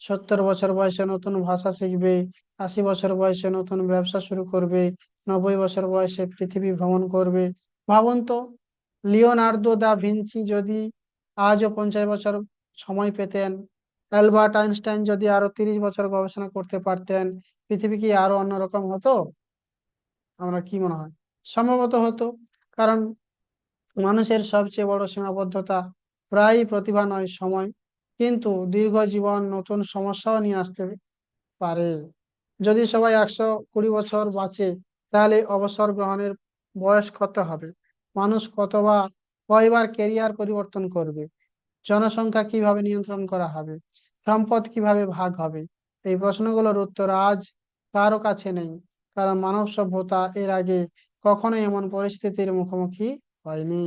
70 বছর বয়সে নতুন ভাষা শিখবে, 80 বছর বয়সে নতুন ব্যবসা শুরু করবে, 90 বছর বয়সে পৃথিবী ভ্রমণ করবে। ভাবুন তো, লিওনার্দো দা ভিঞ্চি যদি আজও 50 বছর সময় পেতেন, অ্যালবার্ট আইনস্টাইন যদি আরো 30 বছর গবেষণা করতে পারতেন, পৃথিবী কি আরো অন্যরকম হতো? আমরা কি মনে হয়? সম্ভবত হতো। কারণ মানুষের সবচেয়ে বড় সীমাবদ্ধতা প্রায়ই প্রতিভা নয়, সময়। কিন্তু দীর্ঘ জীবন নতুন সমস্যাও নিয়ে আসতে পারে। যদি সবাই 120 বছর বাঁচে, তাহলে অবসর গ্রহণের বয়স কত হবে? মানুষ কয়বার ক্যারিয়ার পরিবর্তন করবে? জনসংখ্যা কিভাবে নিয়ন্ত্রণ করা হবে? সম্পদ কিভাবে ভাগ হবে? এই প্রশ্নগুলোর উত্তর আজ কারো কাছে নেই, কারণ মানব সভ্যতা এর আগে কখনোই এমন পরিস্থিতির মুখোমুখি হয়নি।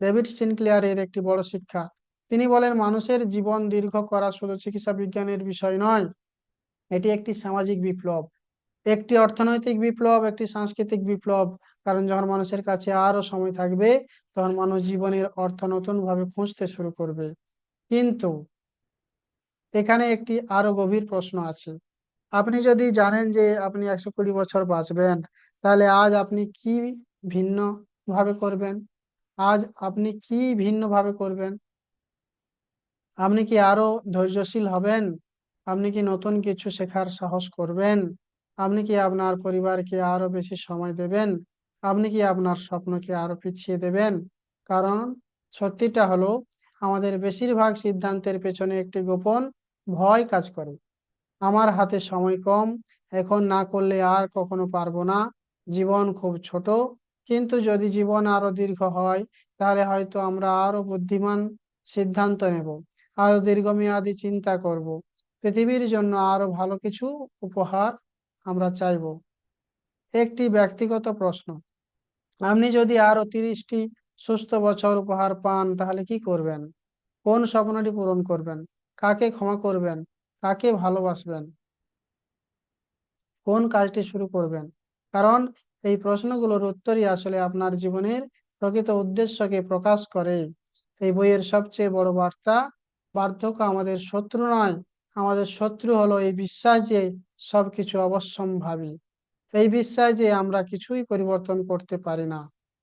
ডেভিড সিনক্লেয়ারের একটি বড় শিক্ষা। তিনি বলেন, মানুষের জীবন দীর্ঘ করা শুধু চিকিৎসা বিজ্ঞানের বিষয় নয়, এটি একটি সামাজিক বিপ্লব, একটি অর্থনৈতিক বিপ্লব, একটি সাংস্কৃতিক বিপ্লব। কারণ যখন মানুষের কাছে আরো সময় থাকবে, তখন মানুষ জীবনের অর্থ নতুন ভাবে খুঁজতে শুরু করবে। কিন্তু এখানে একটি আরো গভীর প্রশ্ন আছে। আপনি যদি জানেন যে আপনি 120 বছর বাঁচবেন, তাহলে আজ আপনি কি ভিন্ন ভাবে করবেন? আজ আপনি কি ভিন্ন ভাবে করবেন? আপনি কি আরো ধৈর্যশীল হবেন? আপনি কি নতুন কিছু শেখার সাহস করবেন? আপনি কি আপনার পরিবারকে আরো বেশি সময় দেবেন? আপনি কি আপনার স্বপ্নকে আরো পিছিয়ে দেবেন? কারণ সত্যিটা হলো, আমাদের বেশিরভাগ সিদ্ধান্তের পেছনে একটি গোপন ভয় কাজ করে। আমার হাতে সময় কম, এখন না করলে আর কখনো পারবো না, জীবন খুব ছোট, কিন্তু যদি জীবন আরো দীর্ঘ হয়, তাহলে হয়তো আমরা আরো বুদ্ধিমান সিদ্ধান্ত নেব, আরো দীর্ঘমেয়াদী চিন্তা করব, পৃথিবীর জন্য আরো ভালো কিছু উপহার আমরা চাইব। একটি ব্যক্তিগত প্রশ্ন, আপনি যদি আরো 30টি সুস্থ বছর উপহার পান, তাহলে কি করবেন? কোন স্বপ্নটি পূরণ করবেন? কাকে ক্ষমা করবেন? কাকে ভালোবাসবেন? কোন কাজটি শুরু করবেন? কারণ এই প্রশ্নগুলোর উত্তরই আসলে আপনার জীবনের প্রকৃত উদ্দেশ্যকে প্রকাশ করে। এই বইয়ের সবচেয়ে বড় বার্তা, বার্ধক্য আমাদের শত্রু নয়, আমাদের শত্রু হলো এই বিশ্বাস যে সবকিছু অবশ্যম্ভাবী, এই বিশ্বাস যে আমরা কিছুই পরিবর্তন করতে পারি না,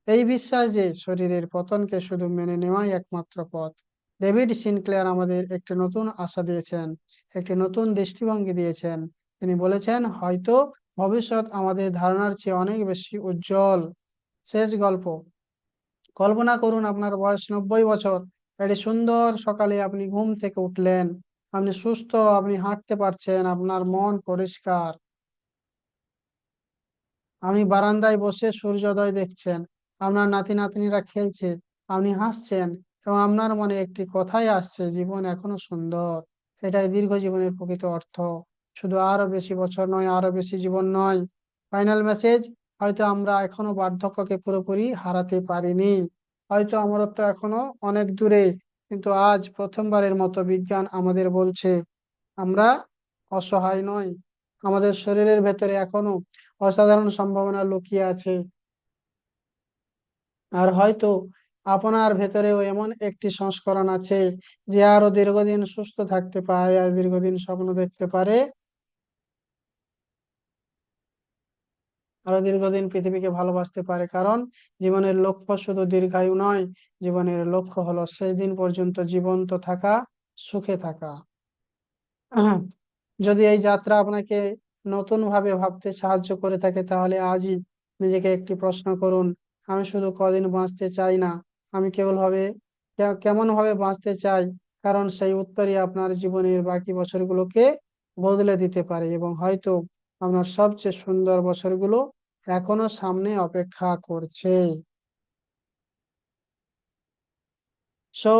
এই বিশ্বাস যে শরীরের পতনকে শুধু মেনে নেওয়াই একমাত্র পথ। ডেভিড সিনক্লেয়ার আমাদের একটি নতুন আশা দিয়েছেন, একটি নতুন দৃষ্টিভঙ্গি দিয়েছেন। তিনি বলেছেন, হয়তো ভবিষ্যৎ আমাদের ধারণার চেয়ে অনেক বেশি উজ্জ্বল। শেষ গল্প, কল্পনা করুন আপনার বয়স 90 বছর। একটি সুন্দর সকালে আপনি ঘুম থেকে উঠলেন, আপনি সুস্থ, আপনি হাঁটতে পারছেন, আপনার মন পরিষ্কার, আপনি বারান্দায় বসে সূর্যোদয় দেখছেন, আপনার নাতি নাতনিরা খেলছে, আপনি হাসছেন, এবং আপনার মনে একটি কথাই আসছে, জীবন এখনো সুন্দর। এটাই দীর্ঘ জীবনের প্রকৃত অর্থ। শুধু আরো বেশি বছর নয়, আরো বেশি জীবন নয়। ফাইনাল মেসেজ, হয়তো আমরা এখনো বার্ধক্যকে পুরোপুরি হারাতে পারিনি, হয়তো অমরত্ব এখনো অনেক দূরে, কিন্তু আজ প্রথমবারের মতো বিজ্ঞান আমাদের বলছে আমরা অসহায় নয়। আমাদের শরীরের ভেতরে এখনো অসাধারণ সম্ভাবনা লুকিয়ে আছে। আর হয়তো আপনার ভেতরেও এমন একটি সংস্করণ আছে যে আরো দীর্ঘদিন সুস্থ থাকতে পারে, আর দীর্ঘদিন স্বপ্ন দেখতে পারে, আরো দীর্ঘদিন পৃথিবীকে ভালোবাসতে পারে। কারণ জীবনের লক্ষ্য শুধু দীর্ঘায়ু নয়, জীবনের লক্ষ্য হলো শেষ দিন পর্যন্ত জীবন্ত থাকা, সুখে থাকা। যদি এই যাত্রা আপনাকে নতুন ভাবে ভাবতে সাহায্য করে থাকে, তাহলে আজই নিজেকে একটি প্রশ্ন করুন, আমি শুধু কদিন বাঁচতে চাই না, আমি কেমন ভাবে বাঁচতে চাই। কারণ সেই উত্তরই আপনার জীবনের বাকি বছরগুলোকে বদলে দিতে পারে, এবং হয়তো আপনার সবচেয়ে সুন্দর বছরগুলো এখনো সামনে অপেক্ষা করছে। সো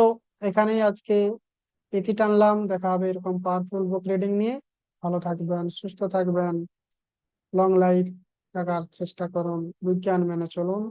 এখানেই আজকে ইতি টানলাম। দেখা হবে এরকম পাওয়ারফুল বুক রিডিং নিয়ে। ভালো থাকবেন, সুস্থ থাকবেন, লং লাইফ থাকার চেষ্টা করুন, বিজ্ঞান মেনে চলুন।